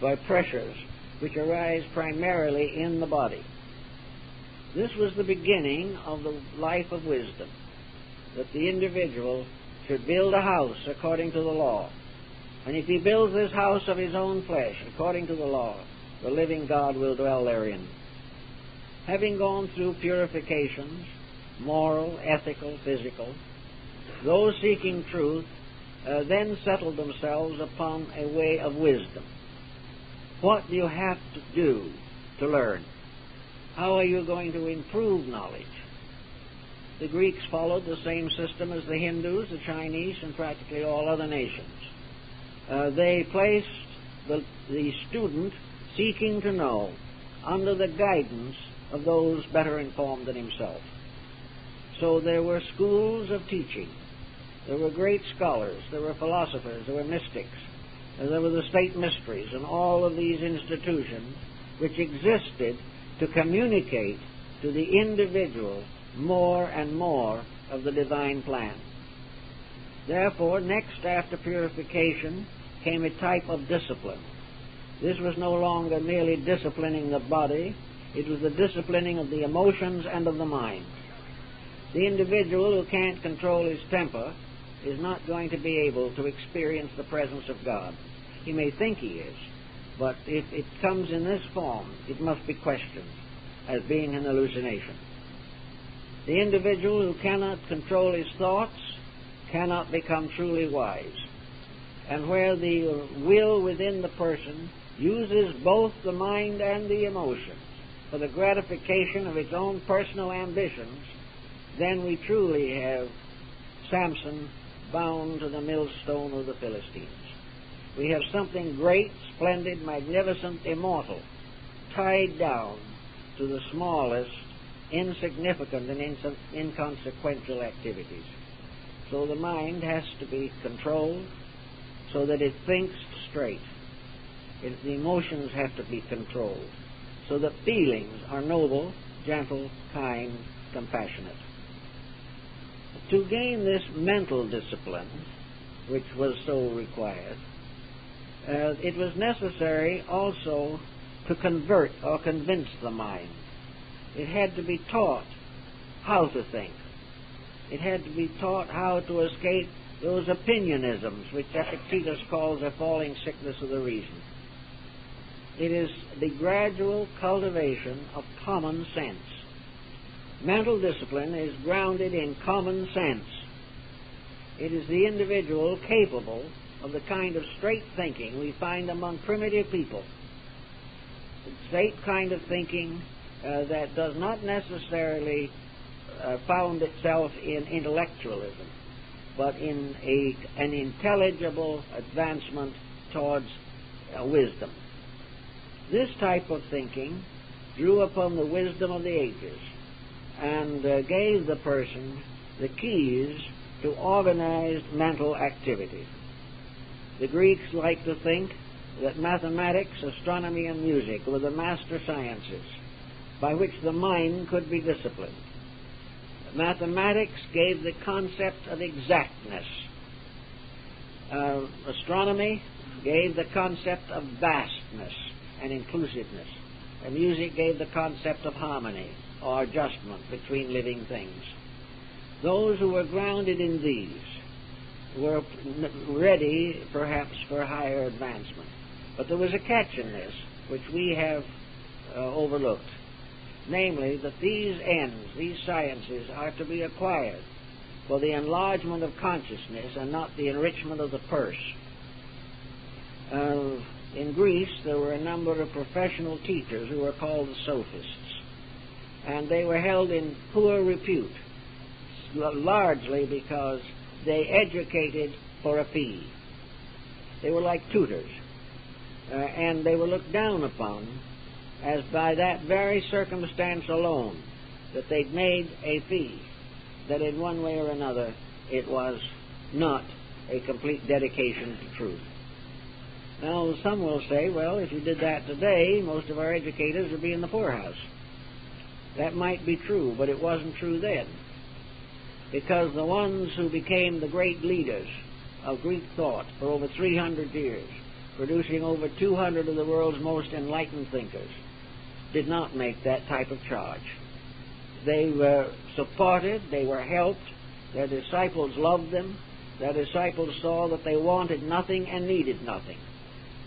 by pressures which arise primarily in the body. This was the beginning of the life of wisdom, that the individual should build a house according to the law. And if he builds this house of his own flesh according to the law, the living God will dwell therein. Having gone through purifications, moral, ethical, physical, those seeking truth then settled themselves upon a way of wisdom. What do you have to do to learn? How are you going to improve knowledge? The Greeks followed the same system as the Hindus, the Chinese, and practically all other nations. They placed the student seeking to know under the guidance of those better informed than himself. So there were schools of teaching. There were great scholars. There were philosophers. There were mystics. There were the state mysteries, and all of these institutions which existed to communicate to the individual more and more of the divine plan. Therefore, next after purification came a type of discipline. This was no longer merely disciplining the body, it was the disciplining of the emotions and of the mind. The individual who can't control his temper is not going to be able to experience the presence of God. He may think he is, but if it comes in this form, it must be questioned as being an hallucination. The individual who cannot control his thoughts cannot become truly wise. And where the will within the person uses both the mind and the emotions for the gratification of its own personal ambitions, then we truly have Samson bound to the millstone of the Philistines. We have something great, splendid, magnificent, immortal, tied down to the smallest, insignificant, and inconsequential activities. So the mind has to be controlled so that it thinks straight. The emotions have to be controlled so that feelings are noble, gentle, kind, compassionate. To gain this mental discipline, which was so required, it was necessary also to convert or convince the mind. It had to be taught how to think. It had to be taught how to escape those opinionisms which Epictetus calls a falling sickness of the reason. It is the gradual cultivation of common sense. Mental discipline is grounded in common sense. It is the individual capable of the kind of straight thinking we find among primitive people. The straight kind of thinking that does not necessarily found itself in intellectualism, but in an intelligible advancement towards wisdom. This type of thinking drew upon the wisdom of the ages and gave the person the keys to organized mental activity. The Greeks liked to think that mathematics, astronomy, and music were the master sciences by which the mind could be disciplined. Mathematics gave the concept of exactness. Astronomy gave the concept of vastness and inclusiveness. And music gave the concept of harmony or adjustment between living things. Those who were grounded in these were ready, perhaps, for higher advancement. But there was a catch in this, which we have overlooked. Namely, that these ends, these sciences, are to be acquired for the enlargement of consciousness and not the enrichment of the purse. In Greece, there were a number of professional teachers who were called the sophists, and they were held in poor repute, largely because they educated for a fee. They were like tutors, and they were looked down upon as by that very circumstance alone that they'd made a fee, that in one way or another it was not a complete dedication to truth. Now, some will say, well, if you did that today, most of our educators would be in the poorhouse. That might be true, but it wasn't true then, because the ones who became the great leaders of Greek thought for over 300 years, producing over 200 of the world's most enlightened thinkers, did not make that type of charge. They were supported, they were helped, their disciples loved them, their disciples saw that they wanted nothing and needed nothing,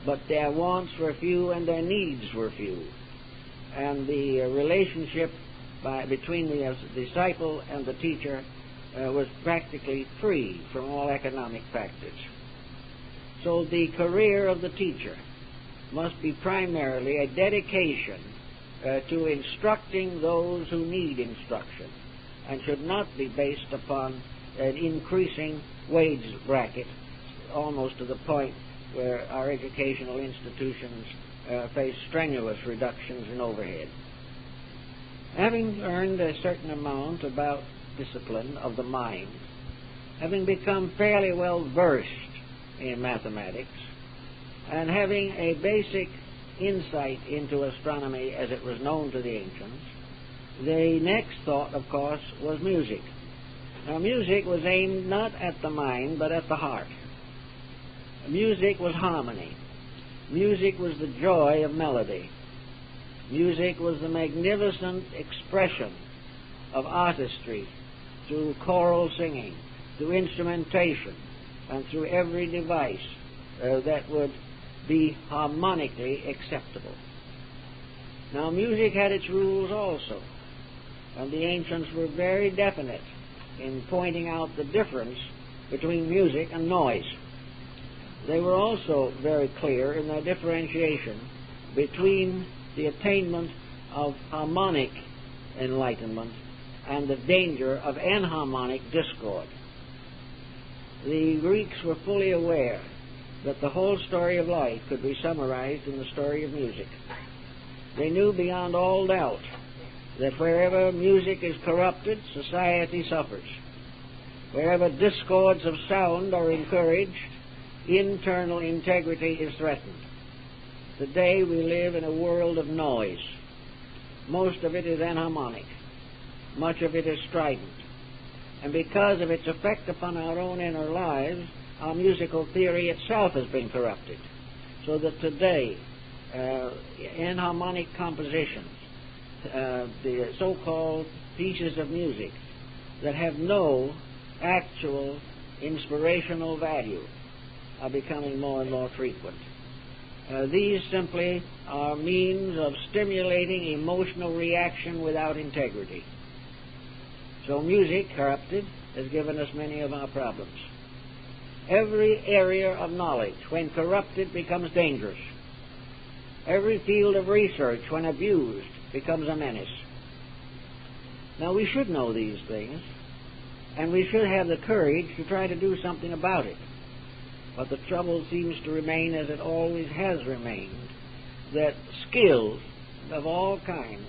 but their wants were few and their needs were few. And the relationship between the disciple and the teacher was practically free from all economic factors. So the career of the teacher must be primarily a dedication to instructing those who need instruction, and should not be based upon an increasing wage bracket, almost to the point where our educational institutions face strenuous reductions in overhead. Having learned a certain amount about discipline of the mind, having become fairly well versed in mathematics, and having a basic insight into astronomy as it was known to the ancients, the next thought, of course, was music. Now, music was aimed not at the mind, but at the heart. Music was harmony. Music was the joy of melody. Music was the magnificent expression of artistry through choral singing, through instrumentation, and through every device that would be harmonically acceptable. Now, music had its rules also. And the ancients were very definite in pointing out the difference between music and noise. They were also very clear in their differentiation between the attainment of harmonic enlightenment and the danger of enharmonic discord. The Greeks were fully aware that the whole story of life could be summarized in the story of music. They knew beyond all doubt that wherever music is corrupted, society suffers. Wherever discords of sound are encouraged, internal integrity is threatened. Today we live in a world of noise. Most of it is enharmonic. Much of it is strident. And because of its effect upon our own inner lives, our musical theory itself has been corrupted. So that today, enharmonic compositions, the so-called pieces of music that have no actual inspirational value, are becoming more and more frequent. These simply are means of stimulating emotional reaction without integrity. So music, corrupted, has given us many of our problems. Every area of knowledge, when corrupted, becomes dangerous. Every field of research, when abused, becomes a menace. Now, we should know these things, and we should have the courage to try to do something about it. But the trouble seems to remain, as it always has remained, that skills of all kinds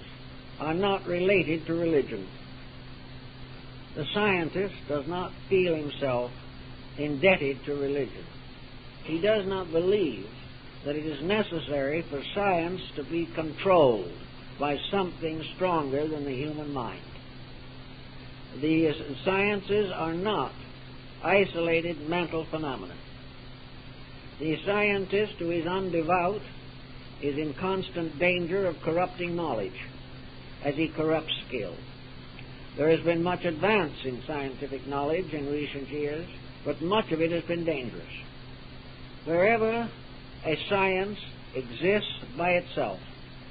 are not related to religion. The scientist does not feel himself indebted to religion. He does not believe that it is necessary for science to be controlled by something stronger than the human mind. The sciences are not isolated mental phenomena. The scientist who is undevout is in constant danger of corrupting knowledge as he corrupts skill. There has been much advance in scientific knowledge in recent years, but much of it has been dangerous. Wherever a science exists by itself,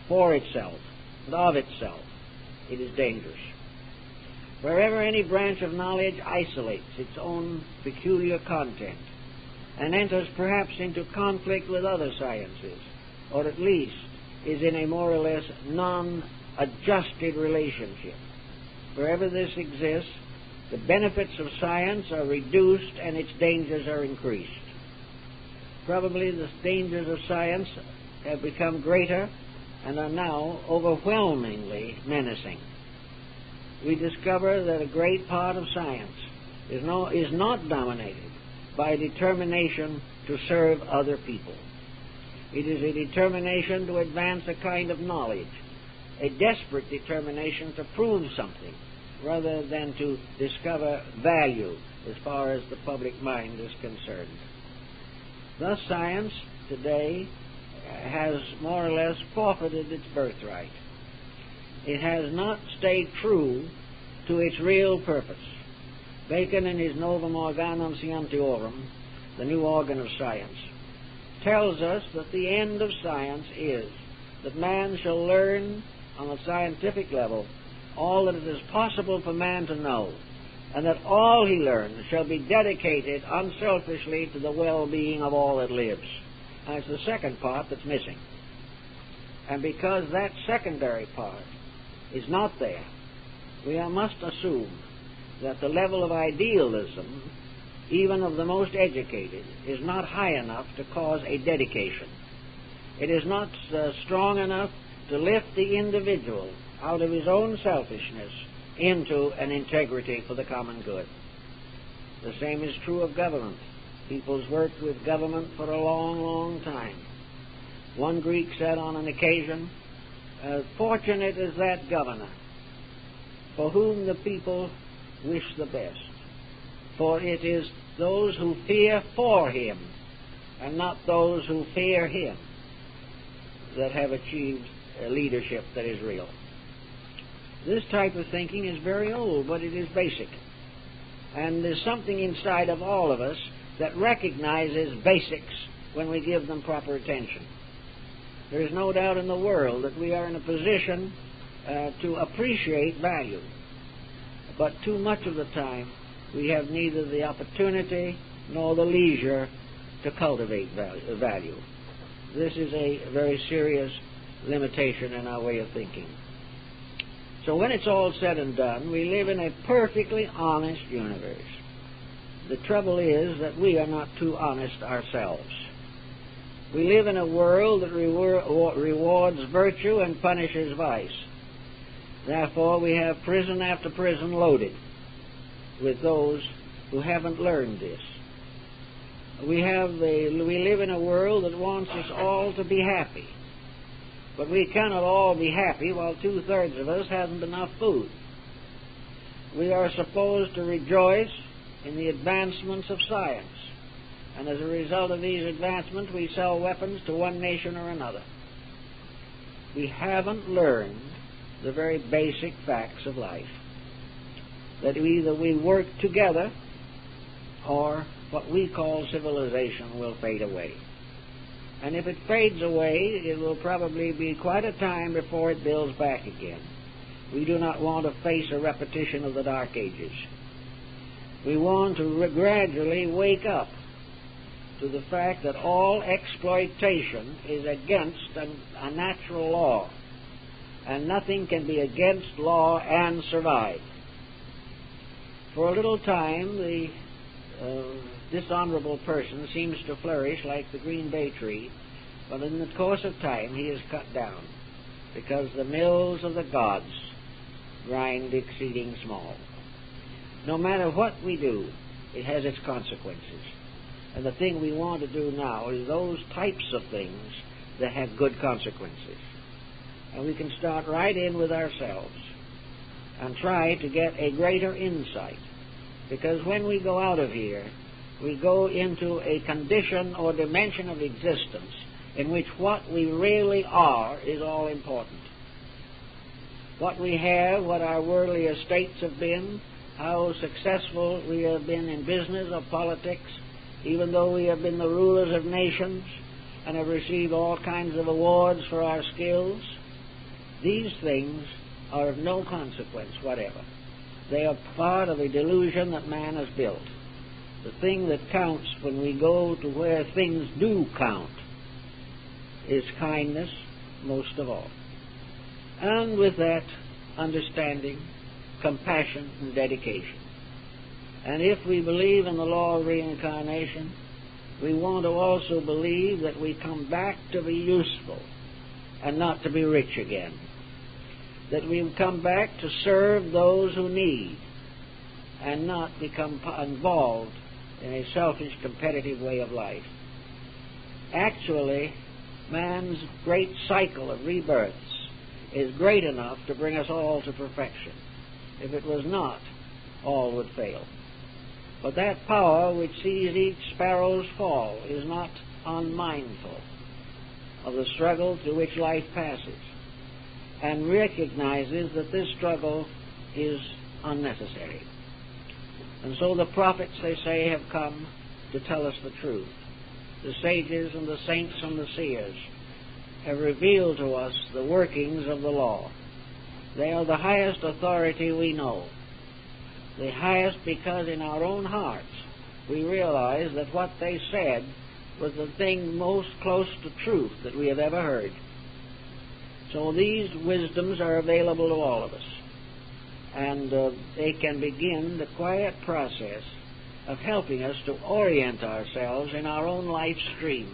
for itself, and of itself, it is dangerous. Wherever any branch of knowledge isolates its own peculiar content and enters perhaps into conflict with other sciences, or at least is in a more or less non-adjusted relationship, wherever this exists, the benefits of science are reduced and its dangers are increased. Probably the dangers of science have become greater and are now overwhelmingly menacing. We discover that a great part of science is not dominated by a determination to serve other people. It is a determination to advance a kind of knowledge, a desperate determination to prove something, rather than to discover value as far as the public mind is concerned. Thus, science today has more or less forfeited its birthright. It has not stayed true to its real purpose. Bacon, in his Novum Organum Scientiorum, the new organ of science, tells us that the end of science is that man shall learn on a scientific level all that it is possible for man to know, and that all he learns shall be dedicated unselfishly to the well-being of all that lives. And it's the second part that's missing. And because that secondary part is not there, we must assume that the level of idealism, even of the most educated, is not high enough to cause a dedication. It is not strong enough to lift the individual out of his own selfishness into an integrity for the common good. The same is true of government. People's worked with government for a long, long time. One Greek said on an occasion, "Fortunate is that governor for whom the people wish the best, for it is those who fear for him and not those who fear him that have achieved a leadership that is real." This type of thinking is very old, but it is basic. And there's something inside of all of us that recognizes basics when we give them proper attention. There is no doubt in the world that we are in a position to appreciate value. But too much of the time, we have neither the opportunity nor the leisure to cultivate value. This is a very serious limitation in our way of thinking. So when it's all said and done, we live in a perfectly honest universe. The trouble is that we are not too honest ourselves. We live in a world that rewards virtue and punishes vice. Therefore, we have prison after prison loaded with those who haven't learned this. We live in a world that wants us all to be happy. But we cannot all be happy while 2/3 of us haven't enough food. We are supposed to rejoice in the advancements of science. And as a result of these advancements, we sell weapons to one nation or another. We haven't learned the very basic facts of life. That either we work together or what we call civilization will fade away. And if it fades away, it will probably be quite a time before it builds back again. We do not want to face a repetition of the Dark Ages. We want to gradually wake up to the fact that all exploitation is against a natural law, and nothing can be against law and survive. For a little time, the dishonorable person seems to flourish like the green bay tree, but in the course of time he is cut down, because the mills of the gods grind exceeding small. No matter what we do, it has its consequences. And the thing we want to do now is those types of things that have good consequences. And we can start right in with ourselves and try to get a greater insight. Because when we go out of here, we go into a condition or dimension of existence in which what we really are is all important. What we have, what our worldly estates have been, how successful we have been in business or politics, even though we have been the rulers of nations and have received all kinds of awards for our skills, these things are of no consequence whatever. They are part of a delusion that man has built. The thing that counts when we go to where things do count is kindness, most of all. And with that, understanding, compassion, and dedication. And if we believe in the law of reincarnation, we want to also believe that we come back to be useful and not to be rich again. That we come back to serve those who need and not become involved in a selfish, competitive way of life. Actually, man's great cycle of rebirths is great enough to bring us all to perfection. If it was not, all would fail. But that power which sees each sparrow's fall is not unmindful of the struggle through which life passes, and recognizes that this struggle is unnecessary. And so the prophets, they say, have come to tell us the truth. The sages and the saints and the seers have revealed to us the workings of the law. They are the highest authority we know. The highest because in our own hearts we realize that what they said was the thing most close to truth that we have ever heard. So these wisdoms are available to all of us. And they can begin the quiet process of helping us to orient ourselves in our own life stream.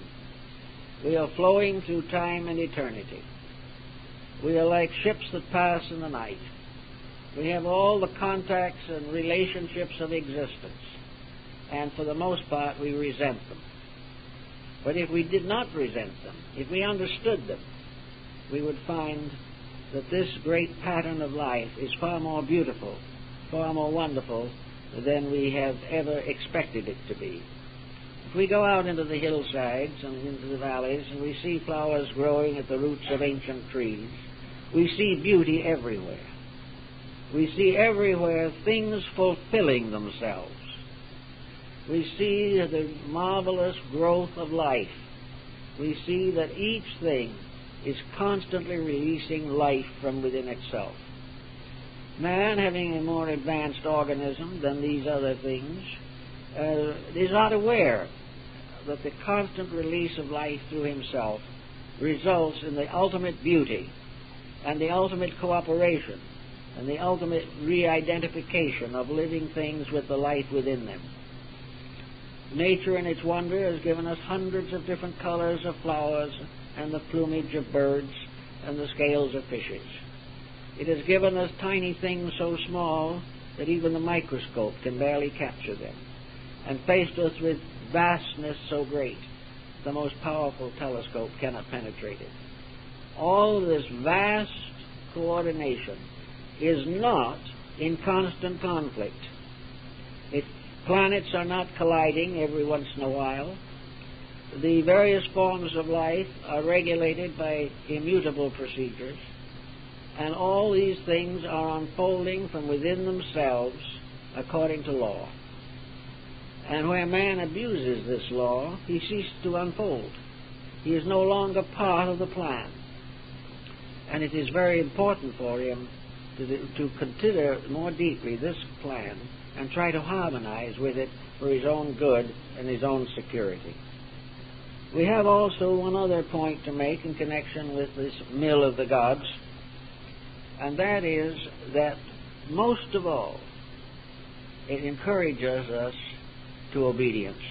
We are flowing through time and eternity. We are like ships that pass in the night. We have all the contacts and relationships of existence, and for the most part we resent them. But if we did not resent them, if we understood them, we would find that this great pattern of life is far more beautiful, far more wonderful than we have ever expected it to be. If we go out into the hillsides and into the valleys and we see flowers growing at the roots of ancient trees, we see beauty everywhere. We see everywhere things fulfilling themselves. We see the marvelous growth of life. We see that each thing is constantly releasing life from within itself. Man, having a more advanced organism than these other things, is not aware that the constant release of life through himself results in the ultimate beauty and the ultimate cooperation and the ultimate re-identification of living things with the life within them. Nature in its wonder has given us hundreds of different colors of flowers and the plumage of birds and the scales of fishes. It has given us tiny things so small that even the microscope can barely capture them, and faced us with vastness so great the most powerful telescope cannot penetrate it. All this vast coordination is not in constant conflict. Planets are not colliding every once in a while. The various forms of life are regulated by immutable procedures, and all these things are unfolding from within themselves according to law. And where man abuses this law, he ceases to unfold. He is no longer part of the plan. And it is very important for him to consider more deeply this plan and try to harmonize with it for his own good and his own security. We have also one other point to make in connection with this mill of the gods, and that is that most of all, it encourages us to obedience.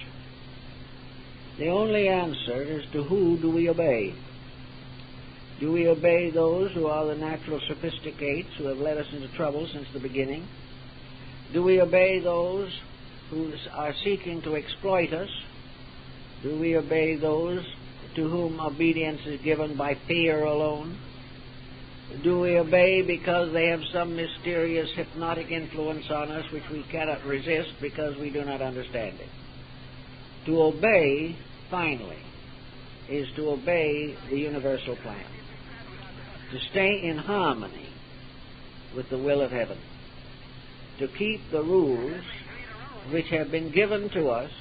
The only answer is to who do we obey? Do we obey those who are the natural sophisticates who have led us into trouble since the beginning? Do we obey those who are seeking to exploit us? Do we obey those to whom obedience is given by fear alone? Do we obey because they have some mysterious hypnotic influence on us which we cannot resist because we do not understand it? To obey, finally, is to obey the universal plan, to stay in harmony with the will of heaven, to keep the rules which have been given to us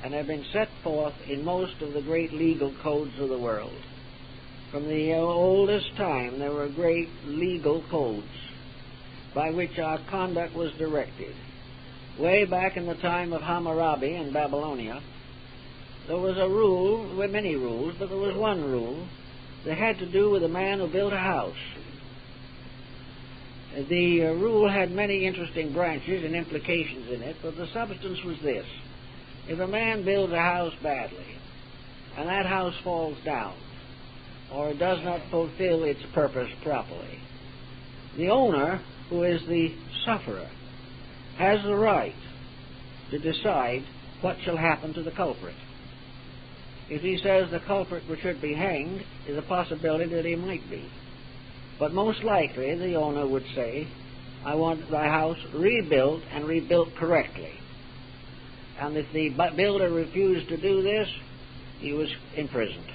and have been set forth in most of the great legal codes of the world. From the oldest time, there were great legal codes by which our conduct was directed. Way back in the time of Hammurabi in Babylonia, there was a rule, there were many rules, but there was one rule that had to do with a man who built a house. The rule had many interesting branches and implications in it, but the substance was this. If a man builds a house badly, and that house falls down, or does not fulfill its purpose properly, the owner, who is the sufferer, has the right to decide what shall happen to the culprit. If he says the culprit should be hanged, there's a possibility that he might be. But most likely the owner would say, I want the house rebuilt and rebuilt correctly. And if the builder refused to do this, he was imprisoned.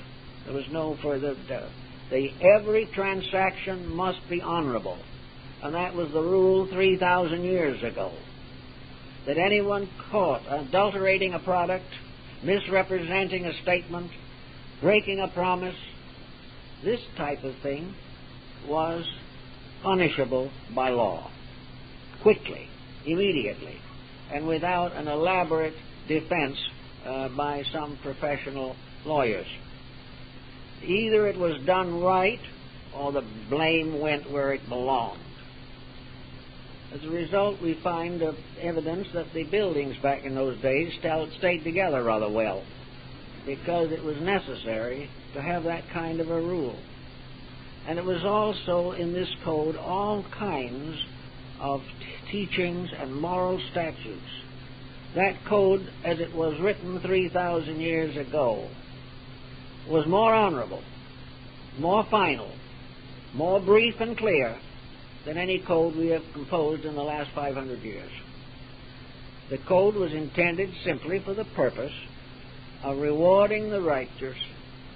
There was no further doubt. Every transaction must be honorable. And that was the rule 3,000 years ago. That anyone caught adulterating a product, misrepresenting a statement, breaking a promise, this type of thing was punishable by law, quickly, immediately, and without an elaborate defense by some professional lawyers. Either it was done right or the blame went where it belonged. As a result, we find evidence that the buildings back in those days stayed together rather well, because it was necessary to have that kind of a rule. And it was also in this code all kinds of teachings and moral statutes. That code, as it was written 3,000 years ago, was more honorable, more final, more brief and clear than any code we have composed in the last 500 years. The code was intended simply for the purpose of rewarding the righteous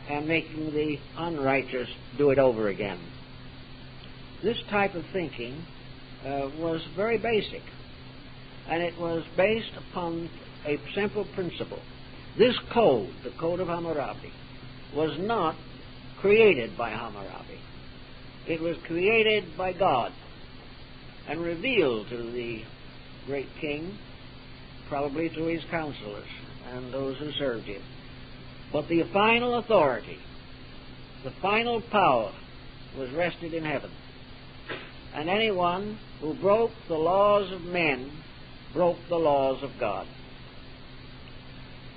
and making the unrighteous do it over again. This type of thinking was very basic, and it was based upon a simple principle. This code, the Code of Hammurabi, was not created by Hammurabi. It was created by God and revealed to the great king, probably through his counselors and those who served him. But the final authority, the final power, was rested in heaven. And anyone who broke the laws of men broke the laws of God.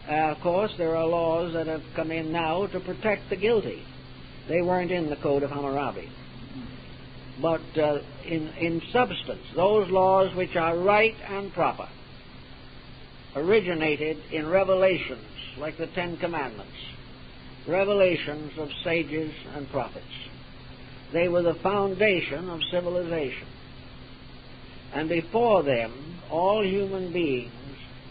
Of course, there are laws that have come in now to protect the guilty. They weren't in the Code of Hammurabi. But in substance, those laws which are right and proper originated in revelations like the Ten Commandments, revelations of sages and prophets. They were the foundation of civilization. And before them, all human beings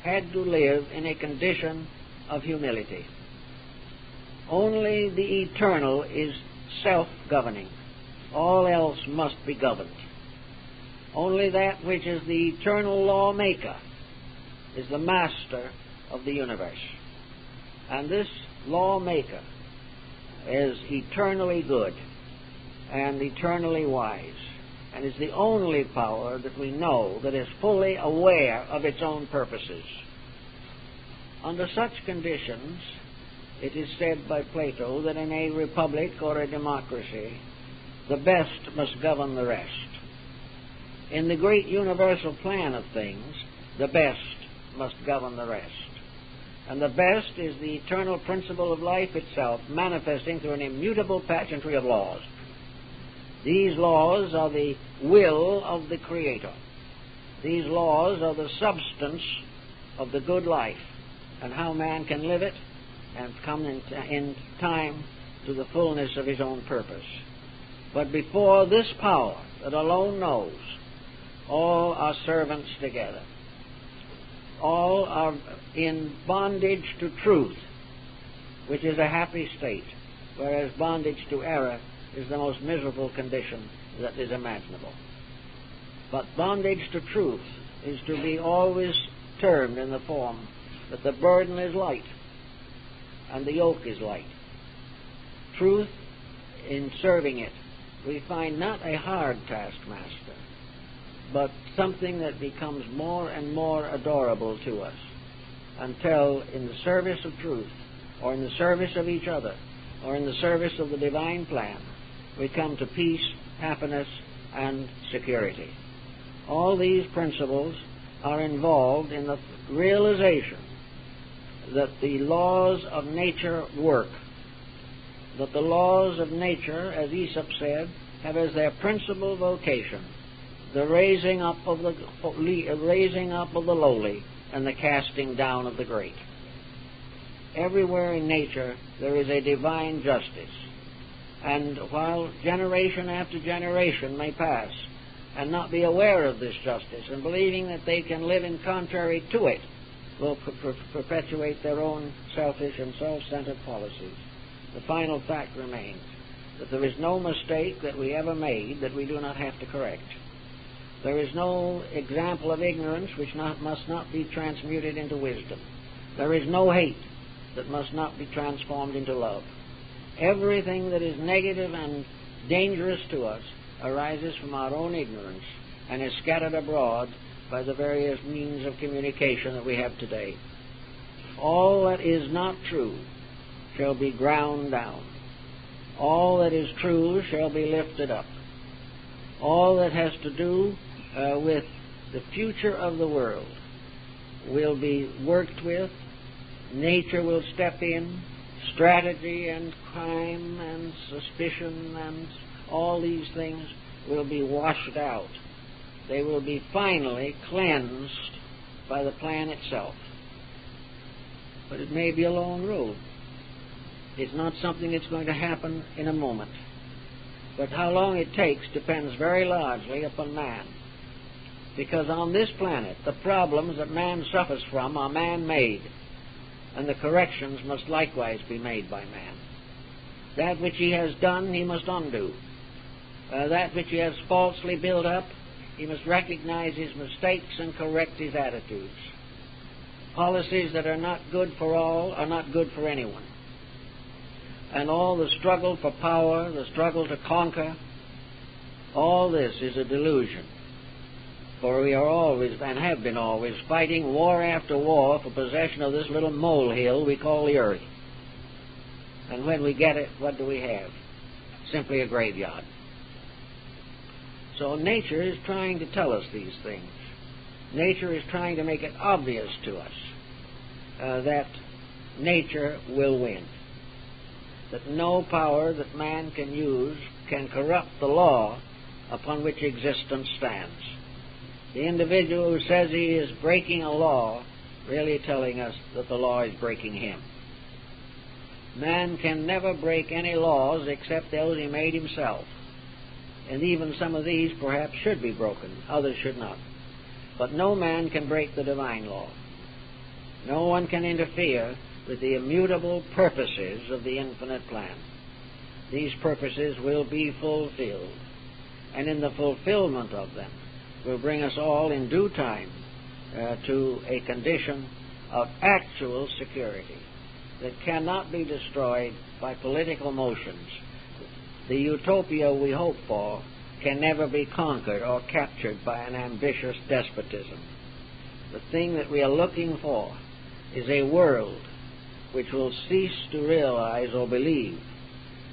had to live in a condition of humility. Only the eternal is self-governing. All else must be governed. Only that which is the eternal lawmaker is the master of the universe. And this lawmaker is eternally good and eternally wise, and is the only power that we know that is fully aware of its own purposes. Under such conditions, it is said by Plato that in a republic or a democracy, the best must govern the rest. In the great universal plan of things, the best must govern the rest. And the best is the eternal principle of life itself, manifesting through an immutable pageantry of laws. These laws are the will of the Creator. These laws are the substance of the good life and how man can live it and come in time to the fullness of his own purpose. But before this power that alone knows, all are servants together. All are in bondage to truth, which is a happy state, whereas bondage to error is the most miserable condition that is imaginable. But bondage to truth is to be always termed in the form that the burden is light and the yoke is light. Truth, in serving it, we find not a hard taskmaster, but something that becomes more and more adorable to us, until in the service of truth, or in the service of each other, or in the service of the divine plan, we come to peace, happiness, and security. All these principles are involved in the realization that the laws of nature work, that the laws of nature, as Aesop said, have as their principal vocation the raising up of the lowly and the casting down of the great. Everywhere in nature there is a divine justice, and while generation after generation may pass and not be aware of this justice and believing that they can live in contrary to it, will perpetuate their own selfish and self-centered policies, the final fact remains that there is no mistake that we ever made that we do not have to correct. There is no example of ignorance which must not be transmuted into wisdom. There is no hate that must not be transformed into love. Everything that is negative and dangerous to us arises from our own ignorance and is scattered abroad by the various means of communication that we have today. All that is not true shall be ground down. All that is true shall be lifted up. All that has to do with the future of the world will be worked with. Nature will step in. Strategy and crime and suspicion and all these things will be washed out. They will be finally cleansed by the plan itself. But it may be a long road. It's not something that's going to happen in a moment. But how long it takes depends very largely upon man. Because on this planet, the problems that man suffers from are man-made, and the corrections must likewise be made by man. That which he has done, he must undo. That which he has falsely built up, he must recognize his mistakes and correct his attitudes. Policies that are not good for all are not good for anyone. and all the struggle for power, the struggle to conquer, all this is a delusion. For we are always, and have been always, fighting war after war for possession of this little molehill we call the earth. And when we get it, what do we have? Simply a graveyard. So nature is trying to tell us these things. Nature is trying to make it obvious to us that nature will win. That no power that man can use can corrupt the law upon which existence stands. The individual who says he is breaking a law, really telling us that the law is breaking him. Man can never break any laws except those he made himself. And even some of these perhaps should be broken, others should not. But no man can break the divine law. No one can interfere with the immutable purposes of the infinite plan. These purposes will be fulfilled, and in the fulfillment of them will bring us all in due time to a condition of actual security that cannot be destroyed by political motions. The utopia we hope for can never be conquered or captured by an ambitious despotism. The thing that we are looking for is a world which will cease to realize or believe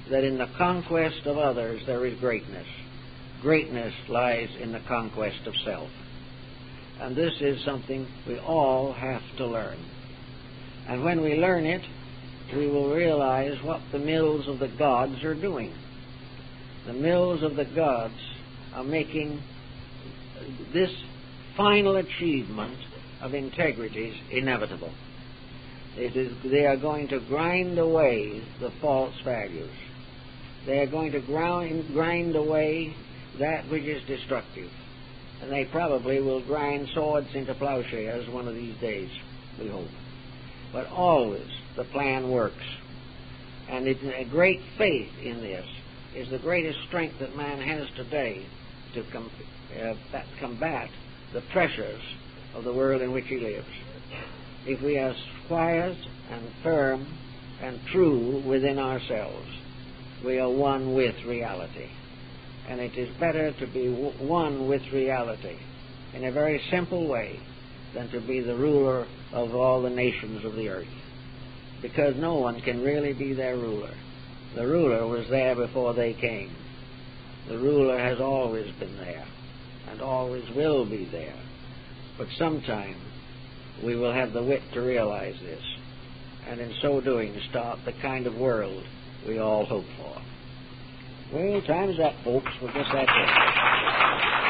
that in the conquest of others there is greatness. Greatness lies in the conquest of self. And this is something we all have to learn. And when we learn it, we will realize what the mills of the gods are doing. The mills of the gods are making this final achievement of integrities inevitable. They are going to grind away the false values. They are going to grind away that which is destructive. And they probably will grind swords into plowshares one of these days, we hope. But always the plan works. And it's a great faith in this is the greatest strength that man has today to combat the pressures of the world in which he lives. If we are quiet and firm and true within ourselves, we are one with reality. And it is better to be one with reality in a very simple way than to be the ruler of all the nations of the earth. Because no one can really be their ruler. The ruler was there before they came. The ruler has always been there and always will be there. But sometime we will have the wit to realize this, and in so doing start the kind of world we all hope for. Well, time's up, folks. We'll get that there.